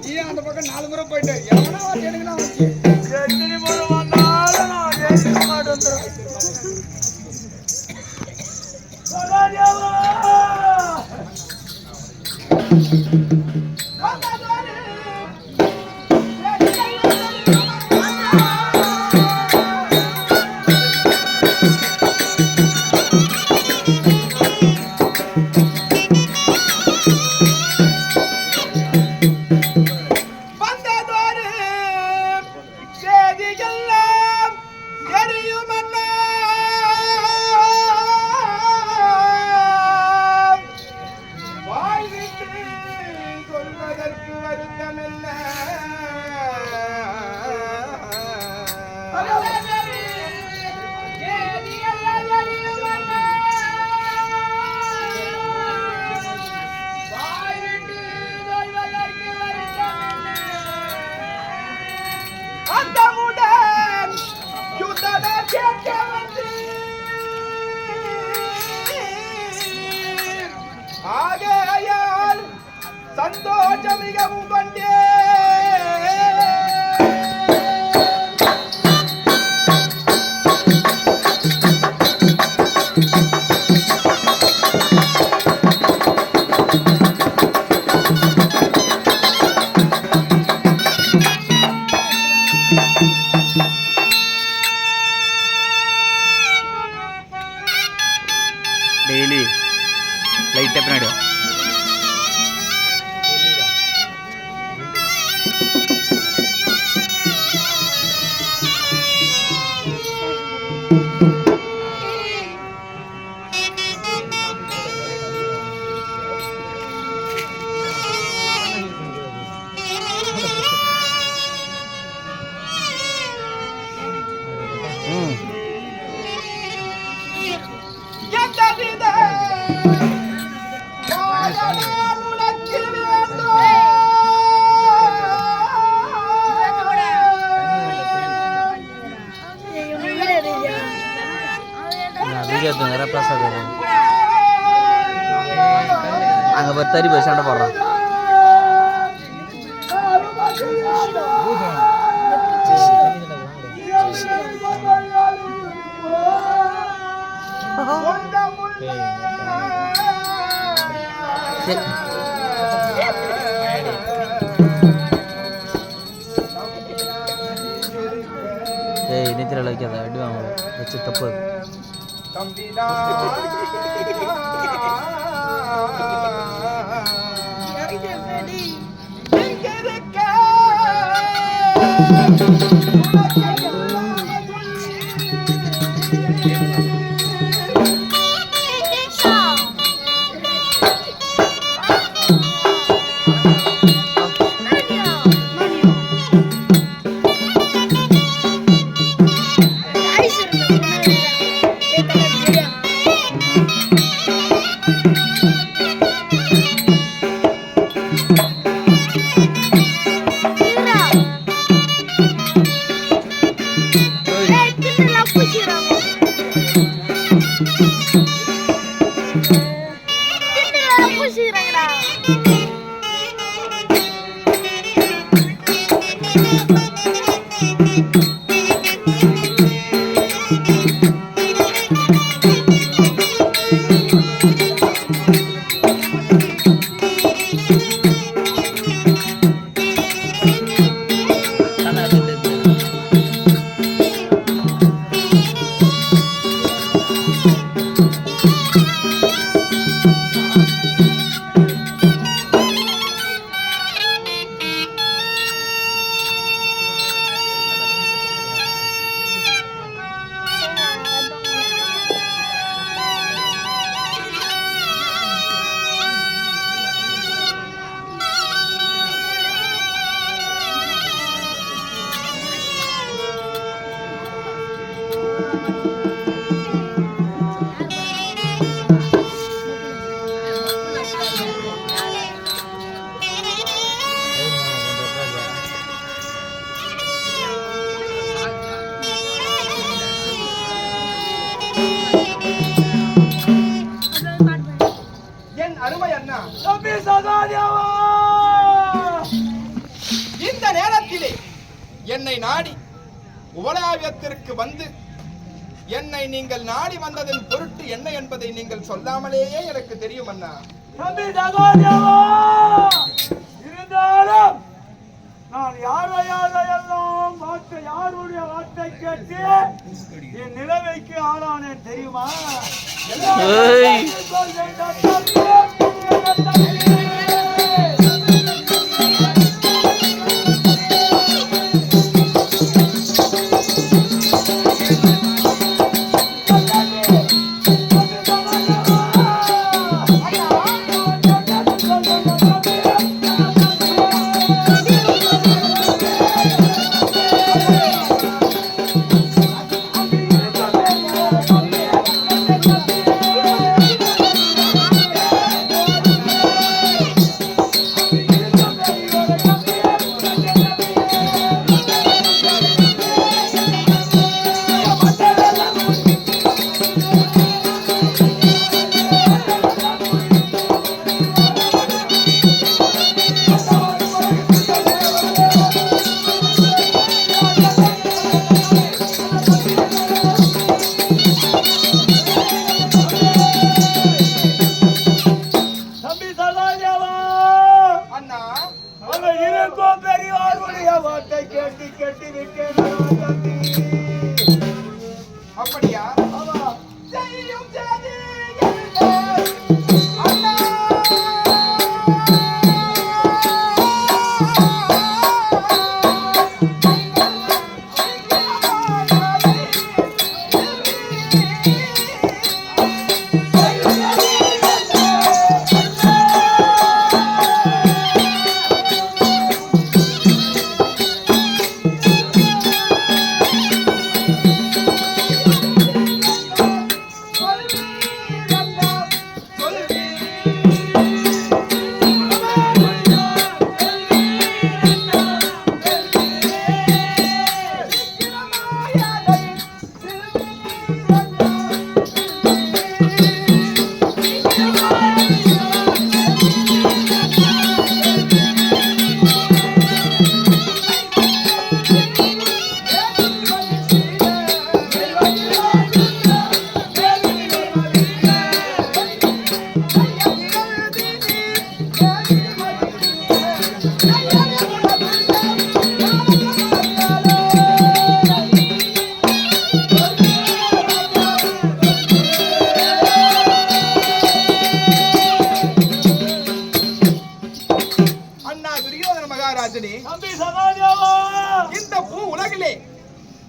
நீ அந்த பக்கம் 4 முறை போயிட்டு எவனா எனக்கு நான் வச்சு எத்தனை முறை வந்தாலும் நான் ஜெயிக்க மாட்டேன். சகாதேவா ஆகையால் சந்தோஷம் மிகவும் கொண்டே டெய்லி லைட்டாக பின்னாடி எந்த வித பிரசாத் அங்கே போய் தறி போய் சண்டை போடுறான். ஏய் நித்திர வைக்காத அடி வாங்க வச்சு தப்பு தம்பிடா அருமை அண்ணா தம்பி சகாதேவா, இந்த நேரத்திலே என்னை நாடி உபலாவியத்திற்கு வந்து என்னை நீங்கள் நாடி வந்ததன் பொருட்டு என்ன என்பதை நீங்கள் சொல்லாமலேயே எனக்கு தெரியும் அண்ணா. தம்பி சகாதேவா, இருந்தாலும் நான் யாரையெல்லாம் வார்த்தை யாருடைய வார்த்தை கேட்டு என் நிலைமைக்கு ஆளானேன் தெரியுமா? அப்படியா?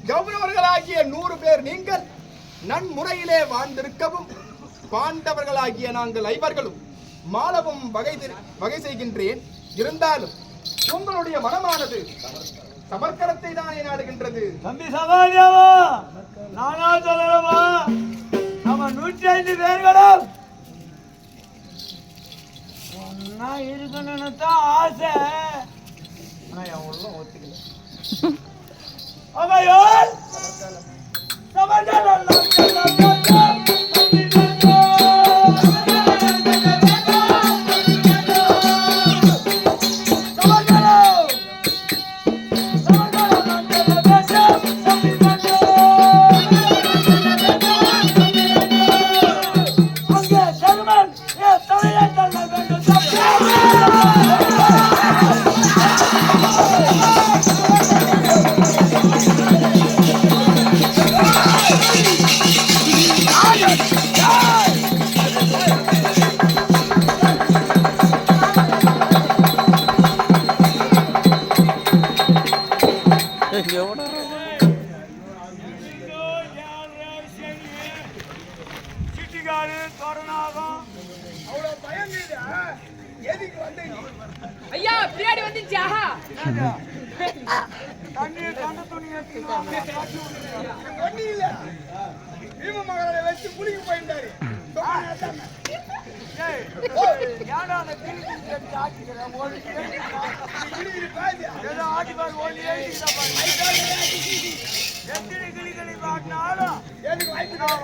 கௌரவர்களாகிய 100 பேர் நீங்கள் நன்முறையிலே வாழ்ந்திருக்கவும் பாண்டவர்களாகிய நாங்கள் ஐவர்களும் மாலவும் வகை செய்கின்றேன். இருந்தாலும் உங்களுடைய மனமானது சமர்க்கரத்தை தானே நாடுகின்றது. தம்பி சகாதேவா, நானா சொல்லலாமா? நம்ம 105 பேர்களும் ஒன்னா இருக்கணும்னு தான் ஆசை. ஆனா என் உள்ள ஒத்துக்கல. அவையோல் சமதனம் ஐயா பின்னாடி வந்துச்சா தண்ணி கண்ட துணி ஒண்ணு இல்ல பீம மகாராஜை வச்சு புளிக்கு போயிருந்தாரு.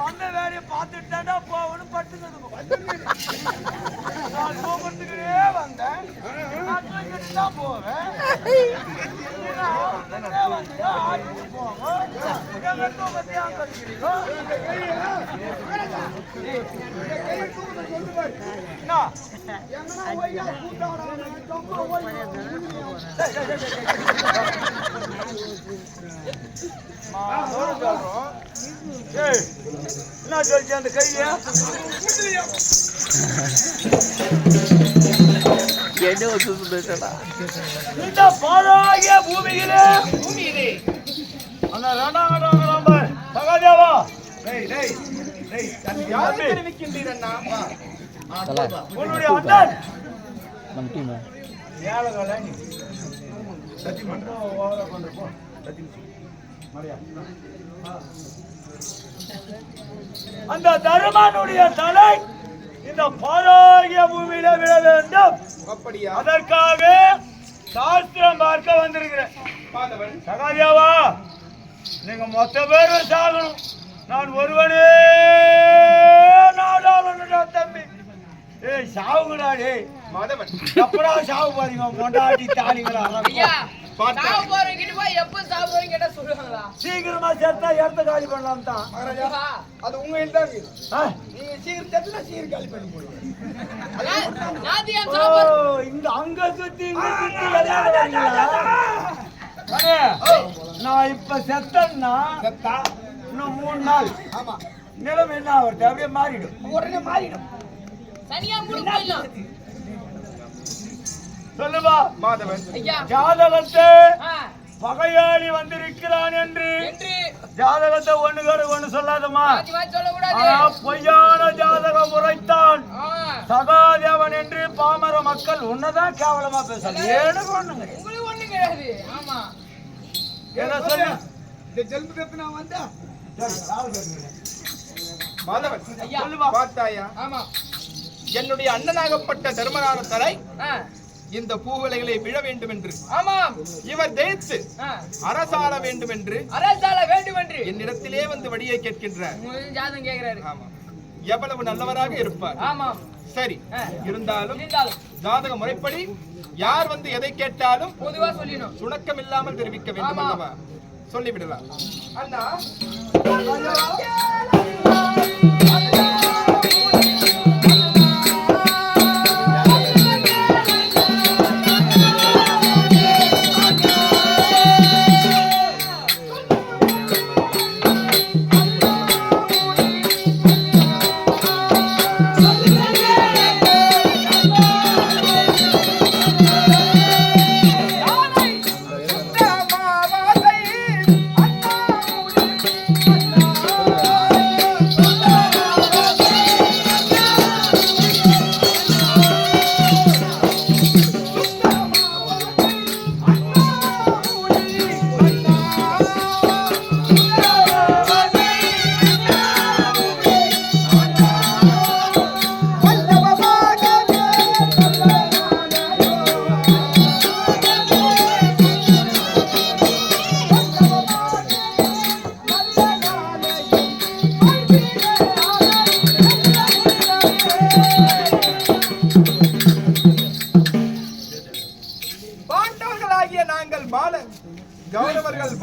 வந்த வேலையை பார்த்துட்டா போகணும் பட்டுக்கிறது போகிறதுக்கே வந்தேன் தான் போவேன் என்ன சொல்லிச்சு அந்த கையா இந்த பாழாகிய பூமியிலே அந்த 2ஆம் கட்டம் சகாதேவா உன்னுடைய அண்ணன் நம்ம டீம் அந்த தருமனுடைய தலை இந்த பாழாகிய பூமியில விழ வேண்டும். அப்படியா? அதற்காக சாஸ்திரம் பார்க்க வந்திருக்கிறேன். சகாதேவா, நீங்க மொத்த பேரும் சாகணும். நான் ஒருவனே நாடாளு தம்பி. ஏய் சாவுங்கடா டேய் மாதவன். எப்படா சாவு பாருங்க மொண்டாட்டி தாலிங்களா. ஐயா சாவு போறீங்க போய் எப்ப சாவு போறீங்க கேட்டா சொல்லுவாங்களா? சீக்கிரமா சேர்த்தா இடத்த காலி பண்ணலாம் தான். அது உங்க இல்ல நீங்க சீக்கிரம் செத்துனா சீக்கிரம் காலி பண்ணி போடுங்க. இங்க அங்க சுத்தி இங்க சுத்தி நான் இப்ப செத்தன்னா செத்தா இன்னும் 3 நாள் ஆமா நிலம் என்ன ஆகுது அப்படியே மாறிடும். உடனே மாறிடும். தனியா மூணு போயிடலாம். சொல்லுவா மாதவன். ஐயா ஜாதகத்தை பகையாளி வந்திருக்கிறான் என்று ஜாதகத்தை ஒண்ணு சொல்லாதமா. பொய்யான ஜாதகம் உரைத்தான் சகாதேவன் என்று பாமர மக்கள் உன்னதான் கேவலமா பேசல. ஏன்னு ஒண்ணுங்க உங்களுக்கு ஒண்ணு கிடையாது. ஆமா ஏதோ சொல்லு. இந்த ஜெல்பு நான் வந்தா மாதவன் சொல்லுவா. பார்த்தாயா? ஆமா என்னுடைய அண்ணனாகப்பட்ட தர்மரான தலை இந்த பூவலைகளை விழ வேண்டும் என்று ஆமாம் இவர் ஜெயித்து அரசாள வேண்டும் என்று என்னிடத்திலே வந்து வழியை கேட்கின்றார். ஜாதகம் கேக்குறாரு. ஆமா எவ்வளவு நல்லவராக இருப்பார். ஆமாம் சரி இருந்தாலும் ஜாதக முறைப்படி யார் வந்து எதை கேட்டாலும் பொதுவா சொல்லிடணும். சுணக்கம் இல்லாமல் தெரிவிக்க வேண்டும் அல்லவா? சொல்லிவிடலாம். அண்ணா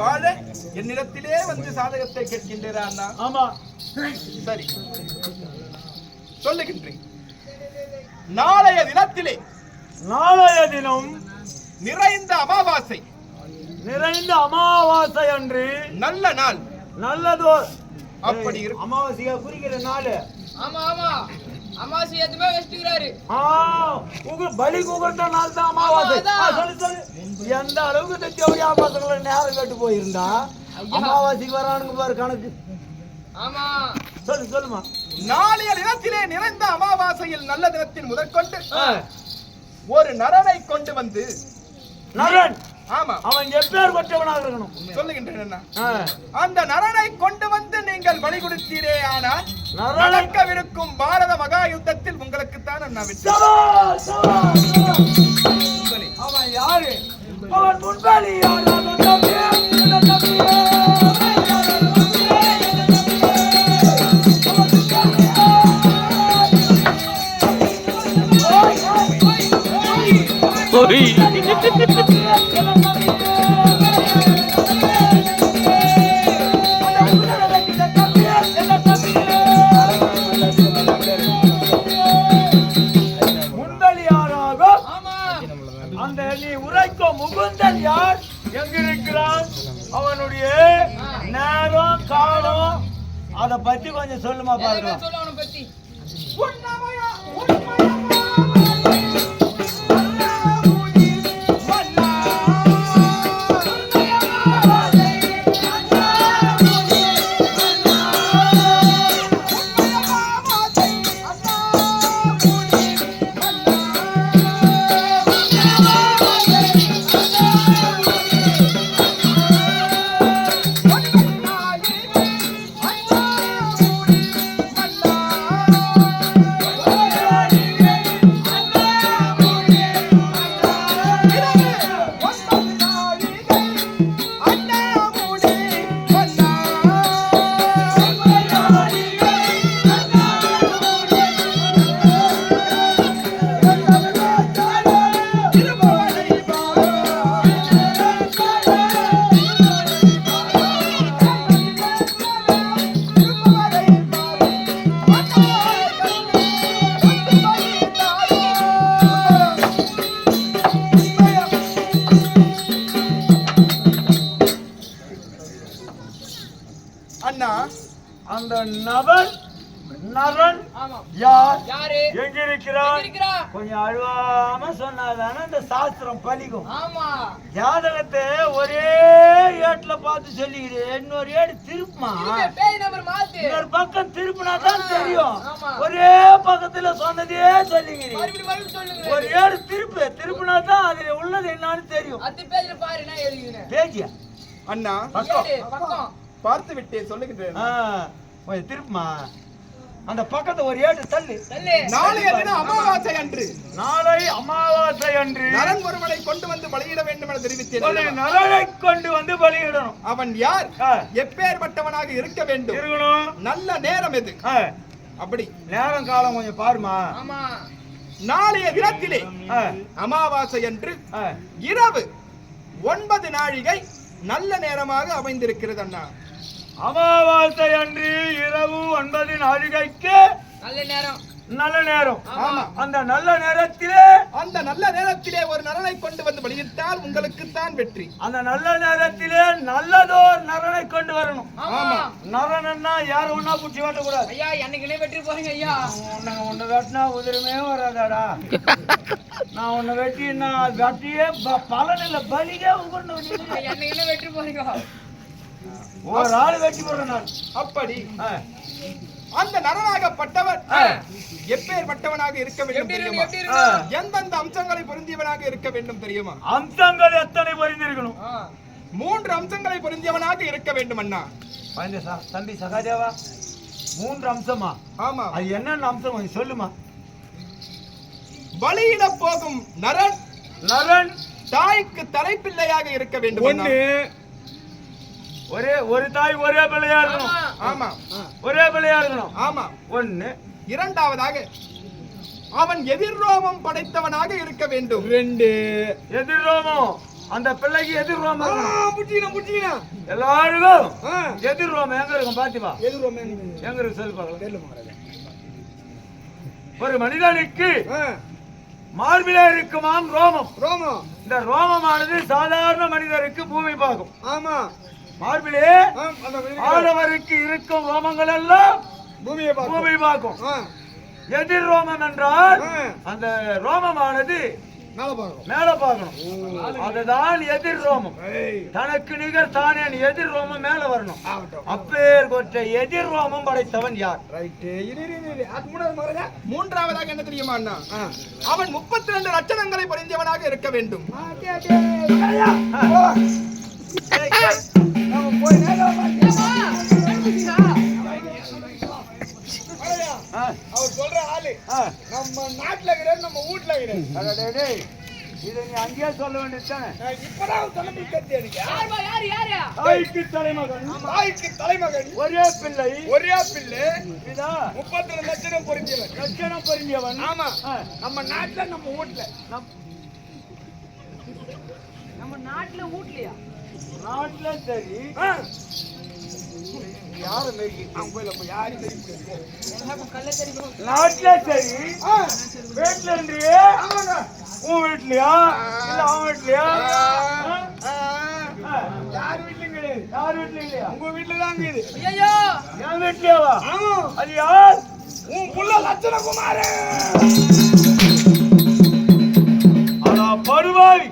வாழ என்னிடத்திலே வந்து சாதகத்தை கேட்கின்றா அண்ணா? ஆமா சரி, சொல்லுகின்றேன். நாளைய தினத்திலே, நாளைய தினம் நிறைந்த அமாவாசை, நிறைந்த அமாவாசை அன்று நல்ல நாள், நல்லதோ அப்படி இருக்கும். அமாவாசையா குறிக்கிற நாள். ஆமா ஆமா அமாவாசை எதுவுமே வச்சுக்கிறாரு. பலி கூப்பிட்ட நாள் தான் அமாவாசை. சொல்லு சொல்லு, எந்த அளவுக்கு இந்த தேவடி ஆபாசங்களை நேரம் கட்டு போயிருந்தா அமாவாசைக்கு வரானுங்க பாரு கணக்கு. ஆமா சொல்லு சொல்லுமா. நாளைய தினத்திலே நிறைந்த அமாவாசையில் நல்ல தினத்தில் முதற்கொண்டு ஒரு நரனை கொண்டு வந்து, நரன், ஆமா, அவன் எப்பேற்பட்டவனாக இருக்கணும் சொல்லுகின்றேன் அண்ணா. அந்த நரனை கொண்டு வந்து நீங்கள் பலி கொடுத்தீரே, ஆனால் நடக்கவிருக்கும் பாரத மகா யுத்தத்தில் உங்களுக்கு தான் அண்ணா வெற்றி. அவன் யாரு? அவன் முன்பாளி அந்த நீ உரைக்கும் முகுந்தன் யார், எங்கிருக்கிறான், அவனுடைய நேரம் காலம் அத பத்தி கொஞ்சம் சொல்லுமா பாருங்க. சொல்ல அவனை பத்தி. அண்ணா, அந்த நரன் யார், யாரு, எங்க இருக்கிறான், இருக்கிறான்? கொஞ்சம் அழுவாம சொன்னாதானே இந்த சாஸ்திரம் பலிக்கும். ஆமா ஜாதகத்தை ஒரே ஏட்டுல பார்த்து சொல்லிக்கிறேன், இன்னொரு ஏடு திருப்புமா, பேய் நம்பர் மாத்து, இன்னொரு பக்கம் திருப்பினா தான் தெரியும். ஆமா. ஒரே பக்கத்துல சொன்னதே சொல்லிக்கிறேன், மறுபடியும் சொல்லுங்க. ஒரு ஏடு திருப்பினா தான் அதுல உள்ளது என்னன்னு தெரியும். அத்து பேஜ்ல பாரு என்ன எழுதினே. பேஜியா அண்ணா, பக்கம் பார்த்து விட்டேன், சொல்லுகின்றேன். கொஞ்சம் திருப்புமா, அந்த பக்கத்தை ஒரு ஏடு தள்ளு. நாளைய தினம் அமாவாசை அன்று, நாளை அமாவாசை அன்று நரன் ஒருவனை கொண்டு வந்து பலியிட வேண்டும் என தெரிவித்தேன். நரனை கொண்டு வந்து பலியிடணும். அவன் யார், எப்பேற்பட்டவனாக இருக்க வேண்டும், இருக்கணும், நல்ல நேரம் எது, அப்படி நேரம் காலம் கொஞ்சம் பாருமா. ஆமா நாளைய தினத்திலே அமாவாசை அன்று இரவு 9 நாழிகை நல்ல நேரமாக அமைந்திருக்கிறது அண்ணா. அமாவாசை அன்று இரவு 9 நாழிகைக்கு நல்ல நேரம். ஆமா, அந்த நல்ல நேரத்திலே ஒரு நரனை கொண்டு வந்து பலியிட்டால் உங்களுக்கு தான் வெற்றி. அந்த நல்ல நேரத்திலே நல்லதோர் நரனை கொண்டு வரணும். ஆமா நரன்னா யாரும் ஒன்னா புடிச்சு வெட்டக்கூடாது. ஐயா என்னைக்குனே வெட்டி போறீங்க ஐயா. உன்னை வெட்டினா உதிரமே வராதாடா. நான் உன்னை வெட்டி நான் வெட்டியே பலன் இல்ல, பலியே என்னைக்குனே வெட்டி போறீங்க. ஒரு ஆள் வெட்டி போடுறேன் நான். அப்படி அந்த நரனாகப்பட்டவர் எப்பேற்பட்டவனாக இருக்க வேண்டும் தெரியுமா? எந்தெந்த அம்சங்களை பொருந்தியவனாக இருக்க வேண்டும் தெரியுமா? அம்சங்கள் எத்தனை பொருந்திருக்கணும்? 3 அம்சங்களை பொருந்தியவனாக இருக்க வேண்டும் அண்ணா. தம்பி சகாதேவா, 3 அம்சமா? ஆமா. அது என்னென்ன அம்சம் சொல்லுமா. பலியிட போகும் நரன் தாய்க்கு தலைப்பிள்ளையாக இருக்க வேண்டும். ஒண்ணு, ஒரு தாய் ஒரே பிள்ளையா இருக்கணும். ஆமா, ஒரே பிள்ளையா இருக்கணும். ஆமா. ஒண்ணு. இரண்டாவதாக அவன் எதிர்ரோமம் படைத்தவனாக இருக்க வேண்டும். 2 எதிர்ரோமம் அந்த பிள்ளைக்கு எதிர் ரோமம் இருக்கணும். புடிச்சினா எல்லாருக்கும் எதிர் ரோமம் எங்க இருக்கும் பாத்திமா? எது ரோமம் எங்க இருக்கு சொல்லு பார்க்கலாம். தெரியல மகராஜா. ஒரு மனிதனுக்கு மார்பிலே இருக்குமாம் ரோமம். ரோமம் இந்த ரோமமானது சாதாரண மனிதருக்கு பூமி பார்க்கும். ஆமா மார்பிலே ஆடவருக்கு இருக்கும் ரோமங்கள் எல்லாம் பூமி பார்க்கும். எதிர் ரோமம் என்றால் அந்த ரோமமானது மேல பார்க்கணும். அதுதான் எதிர் ரோமம். தனக்கு நிகர் தானே எதிர் ரோமம் மேல வரணும். அப்பேர் கொற்ற எதிர் ரோமம் படைத்தவன் யார்? மூன்றாவதாக என்ன தெரியுமா அண்ணா? அவன் 32 லட்சணங்களை பொருந்தியவனாக இருக்க வேண்டும். அவர் சொல்ற ஆளு நம்ம நாட்டுல இருக்கிற நம்ம வீட்டுல இருக்கிற இதை நீ அங்கேயே சொல்ல வேண்டியதுதானே? இப்பதான் சொல்ல முடியாது எனக்கு. தாய்க்கு தலைமகன், தாய்க்கு தலைமகன், ஒரே பிள்ளை, 32 லட்சணம் பொருந்தியவன். லட்சணம் பொருந்தியவன். ஆமா, நம்ம நாட்டுல நம்ம வீட்டுல நாட்டுல சரி யாரும் நாட்டுல சரி வீட்டுல இருந்தியே உன் வீட்லயா இல்ல அவன் வீட்லயா? யார் வீட்லயும் கிடையாது. யார் வீட்லயும் இல்லையா? உங்க வீட்டுலதான் இருக்குது. என் வீட்லயாவா? அது யார்? உன் புள்ள லட்சணகுமார். ஆனா படுவாவி,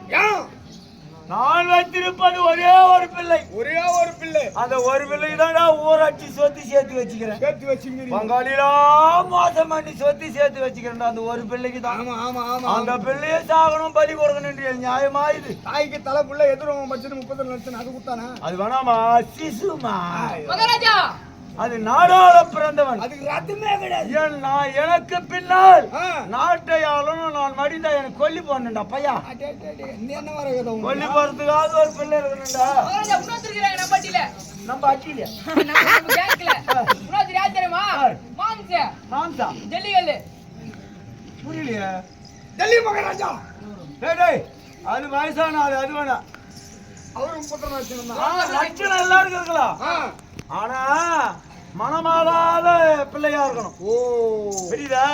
நான் வைத்திருப்பது ஒரே ஒரு பிள்ளை. அந்த ஒரு பிள்ளை தான்டா ஊராட்சி சொத்து சேர்த்து வச்சுக்கிறேன். பங்காளிலாம் மோசம் பண்ணி சொத்து சேர்த்து வச்சுக்கிறேன். அந்த ஒரு பிள்ளைக்கு தான். அந்த பிள்ளைய சாகணும், பலி கொடுக்கணும். நியாயமா இது? தாய்க்கு தலை புள்ள எதிரும் பட்சத்து 32 லட்சம். அது குத்தானா? அது வேணாமா? சிசுமா மகாராஜா, அது நாடாள பிறந்தவன். அதுக்கு ரத்தமே கிடையாது. எனக்கு பின்னால் நாட்டை ஆளணும். நான் மடிந்தா எனக்கு கொல்லி போடணும்டா பையா. என்ன வர கொல்லி போறதுக்காக ஒரு பிள்ளை இருக்கணும்டா. மகாராஜா உணர்ந்திருக்கிறாங்க நம்ம அட்டில. நம்ம அட்டில நம்ம கேக்கல. உணர்ந்து யார் தெரியுமா? மாம்சா டெல்லிகல்ல. புரியலையே. டெல்லி மகாராஜா. டேய் அது வயசான ஆளு, அது வேணாம். அவரும் 32 லட்சம். லட்சணம் எல்லாருக்கும் இருக்கலாம். ஆனா மனமாகாத பிள்ளையா இருக்கணும். புரியுதா?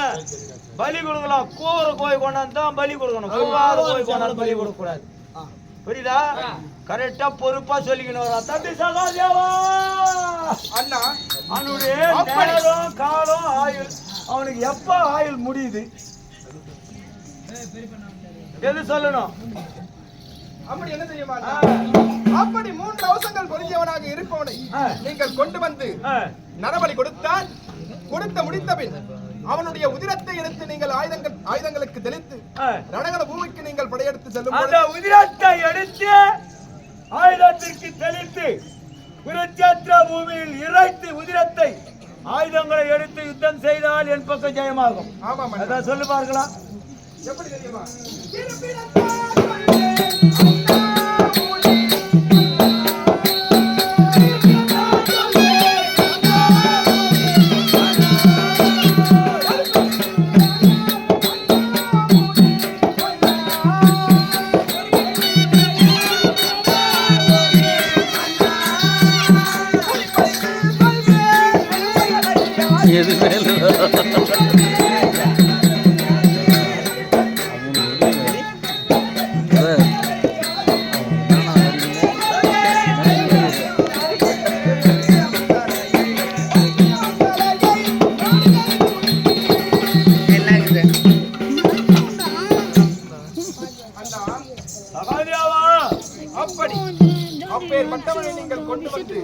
பலி கொடுக்கலாம். கூவர கோய் கொண்டாந்து தான் பலி கொடுக்கணும். கூவாத கோய் கொண்டாந்து பலி கொடுக்க கூடாது. புரியுதா? கரெக்டா பொறுப்பா சொல்லிக்கணும். தம்பி சகாதேவா அண்ணா, அவனுடைய நேரம் காலம் ஆயுள் அவனுக்கு எப்ப ஆயுள் முடியுது எது சொல்லணும்? அப்படி என்ன தெரியுமா? அப்படி 3 அவசங்கள் பொருந்தியவனாக இருப்பவனை நீங்கள் கொண்டு வந்து நரபலி கொடுத்தால், கொடுத்த முடித்த பின் அவனுடைய உதிரத்தை எடுத்து நீங்கள் ஆயுதங்களுக்கு தெளித்து ரணகல பூமிக்கு நீங்கள் படையெடுத்து செல்லும். அந்த உதிரத்தை எடுத்து ஆயுதத்திற்கு தெளித்து குருச்சேத்திர பூமியில் இறைத்து உதிரத்தை ஆயுதங்களை எடுத்து யுத்தம் செய்தால் என் பக்கம் ஜெயமாகும். ஆமா, அதான் சொல்லு பார்க்கலாம். எப்படி தெரியுமா? அப்பேற்பட்டவனை நீங்கள் கொண்டு வந்து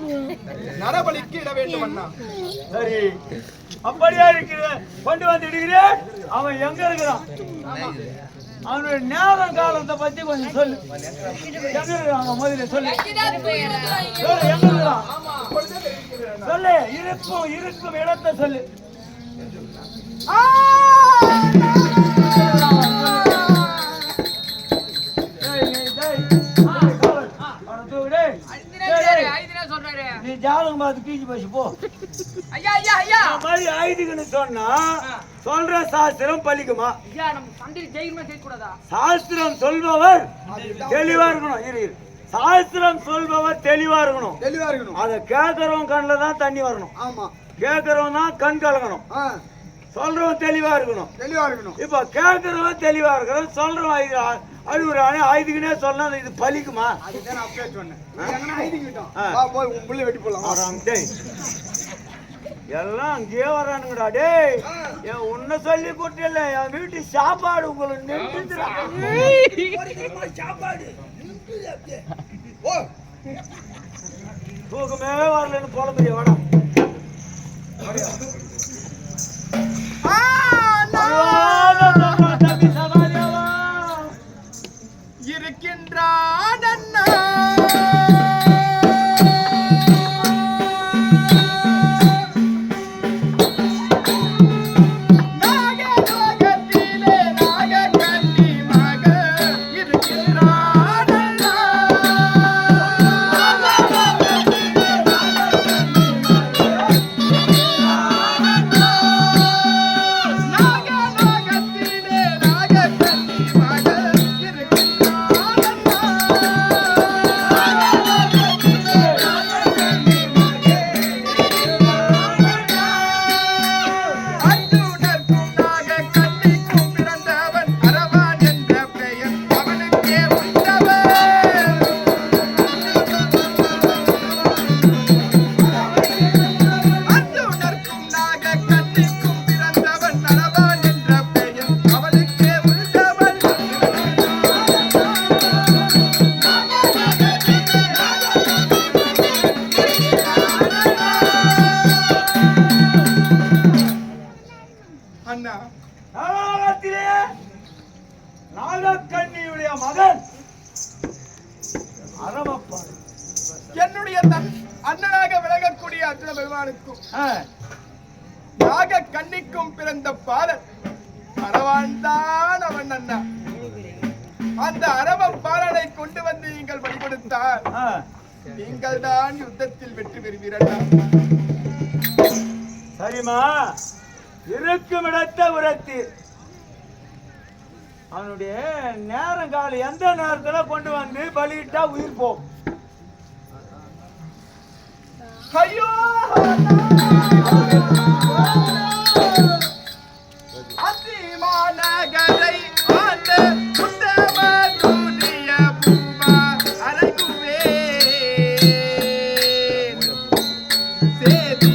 நரபலிக்கு இட வேண்டும் அண்ணா. சரி, அப்படியா இருக்கிற கொண்டு வந்து இடுகிறேன். அவன் எங்க இருக்கிறான்? அவனுடைய நேரம் காலத்தை பத்தி கொஞ்சம் சொல்லு. எங்க இருக்கிறாங்க முதல்ல சொல்லு. எங்க இருக்கிறான் சொல்லு. இருக்கும் இடத்தை சொல்லு. நீ ஜாதகம் பார்த்து கீச்சு பேசி போ. ஐயா ஐயா ஐயா மாதிரி ஆயுதுக்குன்னு சொன்னா சொல்ற சாஸ்திரம் பலிக்குமா? ஐயா நம்ம சண்டையில் ஜெயிக்கணுமா ஜெயிக்க கூடாதா? சாஸ்திரம் சொல்பவர் தெளிவா இருக்கணும். இரு சாஸ்திரம் சொல்பவர் தெளிவா இருக்கணும். அத கேட்கறவன் கண்ணுல தான் தண்ணி வரணும். ஆமா, கேட்கறவன் தான் கண் கலங்கணும். சொல்றவன் தெளிவா இருக்கணும். இப்ப கேட்கறவன் தெளிவா இருக்கிறவன் சொல்றவன் அழுகுறானே ஆயுதுக்குனே சொன்னா இது பலிக்குமா? அதுதான் நான் அப்பவே சொன்னேன். எங்கனா ஐதிக்கிட்டோம். போய் உன் புள்ள வெட்டி போலாம். டேய் எல்லாம் அங்கேயே வரானுங்கடா. டேய் என் உன்னை சொல்லி கொடுத்தல என் வீட்டு சாப்பாடு உங்களை நின்றுதுடா. சாப்பாடு தூக்கமே வரலன்னு புலம்புறிய வாடா. இருக்கின்றான் அண்ணா நாகக்கண்ணியுடைய மகன் அரவப்பாடு என்னுடைய அண்ணனாக விளங்கக்கூடிய அர்ஜுன பெருமானுக்கும் நாகக்கண்ணிக்கும் பிறந்த பாலன் அரவான்தான் அவன் அண்ணா. அந்த அரவ பாலனை கொண்டு வந்து நீங்கள் வழி கொடுத்தால் நீங்கள் தான் யுத்தத்தில் வெற்றி பெறுவீர்கள். சரிமா இருக்கும் இடத்தை உரத்தி அவனுடைய நேரம் காலம் எந்த நேரத்துல கொண்டு வந்து பலியிட்டா உயிர் போ. ஐயோ அதிமாநகரை ஆண்ட உத்தமதுரிய பூமா அலைகுவே சேதி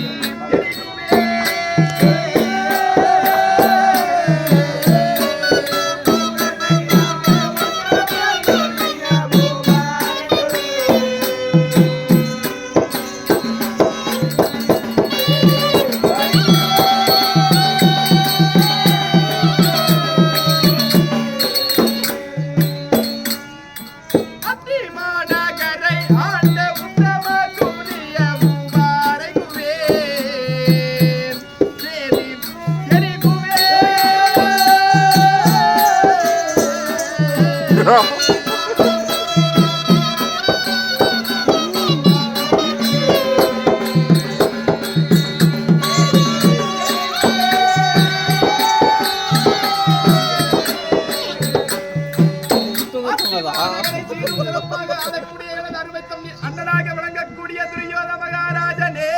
அண்ணனாக விளங்கக்கூடிய துரியோத மகாராஜனே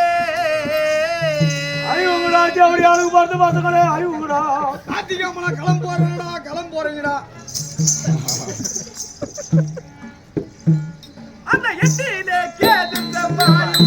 ஐயோங்கடா அப்படி ஆளுக்கு பார்த்து பசங்களே ஐயோங்கடா அதிகமான களம் போறீங்கடா அந்த எட்டிலே கேதும் தம்மாய்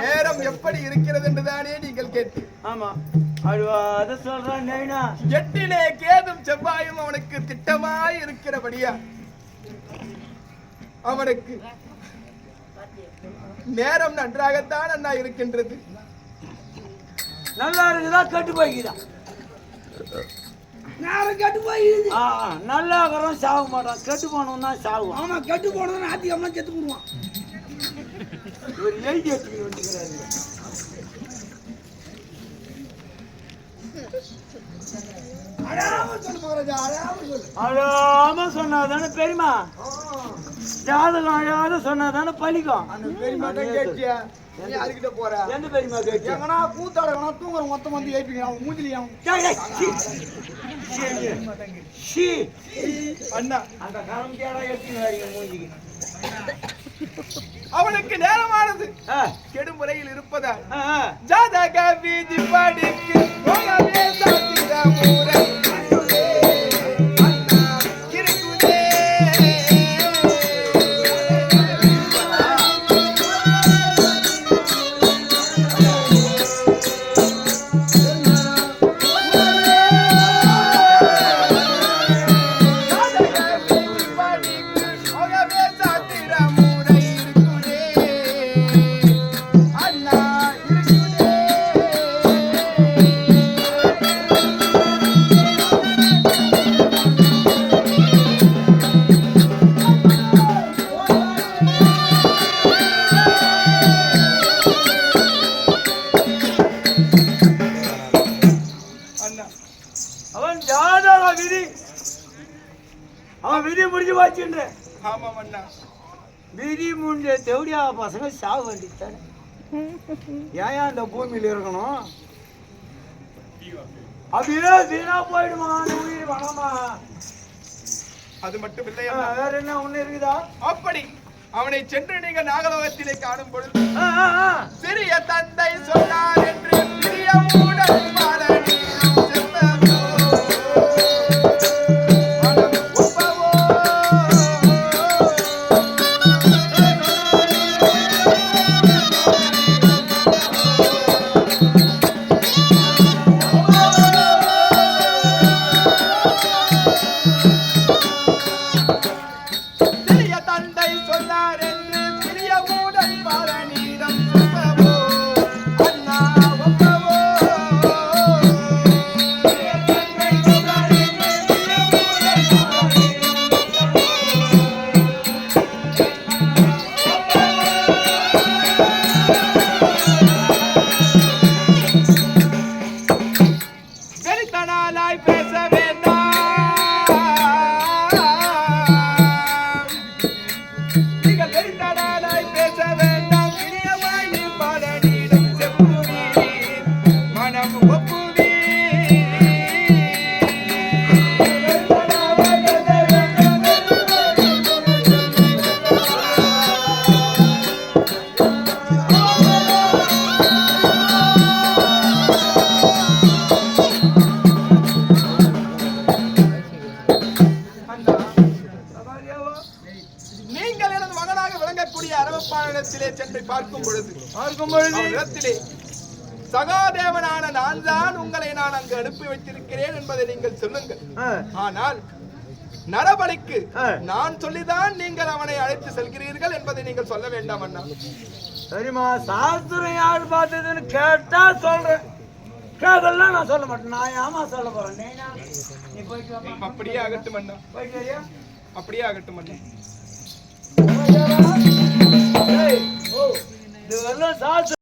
நேரம் எப்படி இருக்கிறது என்றுதானே நீங்கள் கேட்டு. ஆமா அத சொல்றான் நைனா. எட்டிலே கேதும் செவ்வாயும் அவனுக்கு திட்டமாய் இருக்கிறபடியா அவனுக்கு நேரம் நன்றாகத்தான் அண்ணா இருக்கின்றது. நல்லா இருக்குதா கெட்டு போய்க்குதா? நேரம் கெட்டு போயிடுது. நல்லா இருக்கிறோம் சாக மாட்டான், கெட்டு போனவன் தான் சாகுவான். ஆமா, கெட்டு போனதுன்னு ஆத்தியம்லாம் செத்து போடுவான். ஒரு எழுதி வச்சுக்கிட்டு வந்துக்கிறாரு. அழாம சொன்னாதானே பெரியமா, ஜாதகம் அழாத சொன்னாதானே பலிக்கும். அந்த பெரியமாட்ட கேட்டியா நீ அதுக்கிட்ட போற எந்த பெரியமா கேட்டு எங்கனா கூத்தாடகனா தூங்குற மொத்தம் வந்து ஏற்றிங்க அவன் மூஞ்சிலியா அண்ணா அந்த காலம் கேடா ஏற்றிங்க மூஞ்சிக்கு. அவனுக்கு நேரமானது கெடும் முறையில் இருப்பதால் ஜாதக வீதி படிக்கு போகவே சாத்திர முறை இருக்குதே. அவன் ஜாதக விதி, அவன் விதி முடிஞ்சு வச்சுன்ற. ஆமாம் அண்ணா, விதி முடிஞ்ச தேவடியா பசங்க சாவு வேண்டித்தானே. ஏன் அந்த பூமியில இருக்கணும்? அப்படியே வீணா போயிடுமா உயிர் வளமா. அது மட்டும் இல்லை வேற என்ன ஒண்ணு இருக்குதா? அப்படி அவனை சென்று நீங்கள் நாகலோகத்திலே காணும் பொழுது சிறிய தந்தை சொன்னார் என்று பிரியமுடன் பாடனி செல்வமோ மனம் ஒப்பவோ. சிறிய தந்தை சொன்னார் என்று பிரியமுடன் பாடனிடம் செல்வமோ அண்ணா ஒப்பவோ. வெறித்தனாலாய் பேச வேண்டாம், நீங்கள் வெறித்தனாலாய் பேச வேண்டாம். பிரியமாய் பாடனிடம் செப்புவீர் மனம் ஒப்புவீர். நீங்கள் எனது மகனாக விளங்கக்கூடிய அரவப்பாளத்திலே சென்று பார்க்கும் பொழுது இடத்திலே சகாதேவனான நான் தான் உங்களை நான் அங்கு அனுப்பி வைத்திருக்கிறேன் என்பதை நீங்கள் சொல்லுங்கள். ஆனால் நரபலிக்கு நான் சொல்லிதான் நீங்கள் அவனை அழைத்து செல்கிறீர்கள் என்பதை நீங்கள் சொல்ல வேண்டாம் அண்ணா. சரிம்மா, சாஸ்திரம் யார் பார்த்ததுன்னு கேட்டா சொல்றேன், கேட்கலாம் நான் சொல்ல மாட்டேன். நான் ஏமா சொல்ல போறேன்? நீ போயிட்டு வாமா. அப்படியே ஆகட்டும் அண்ணா, போயிட்டு வரியா? அப்படியே ஆகட்டும் அண்ணா. இது வரலாம் சாஸ்திரம்.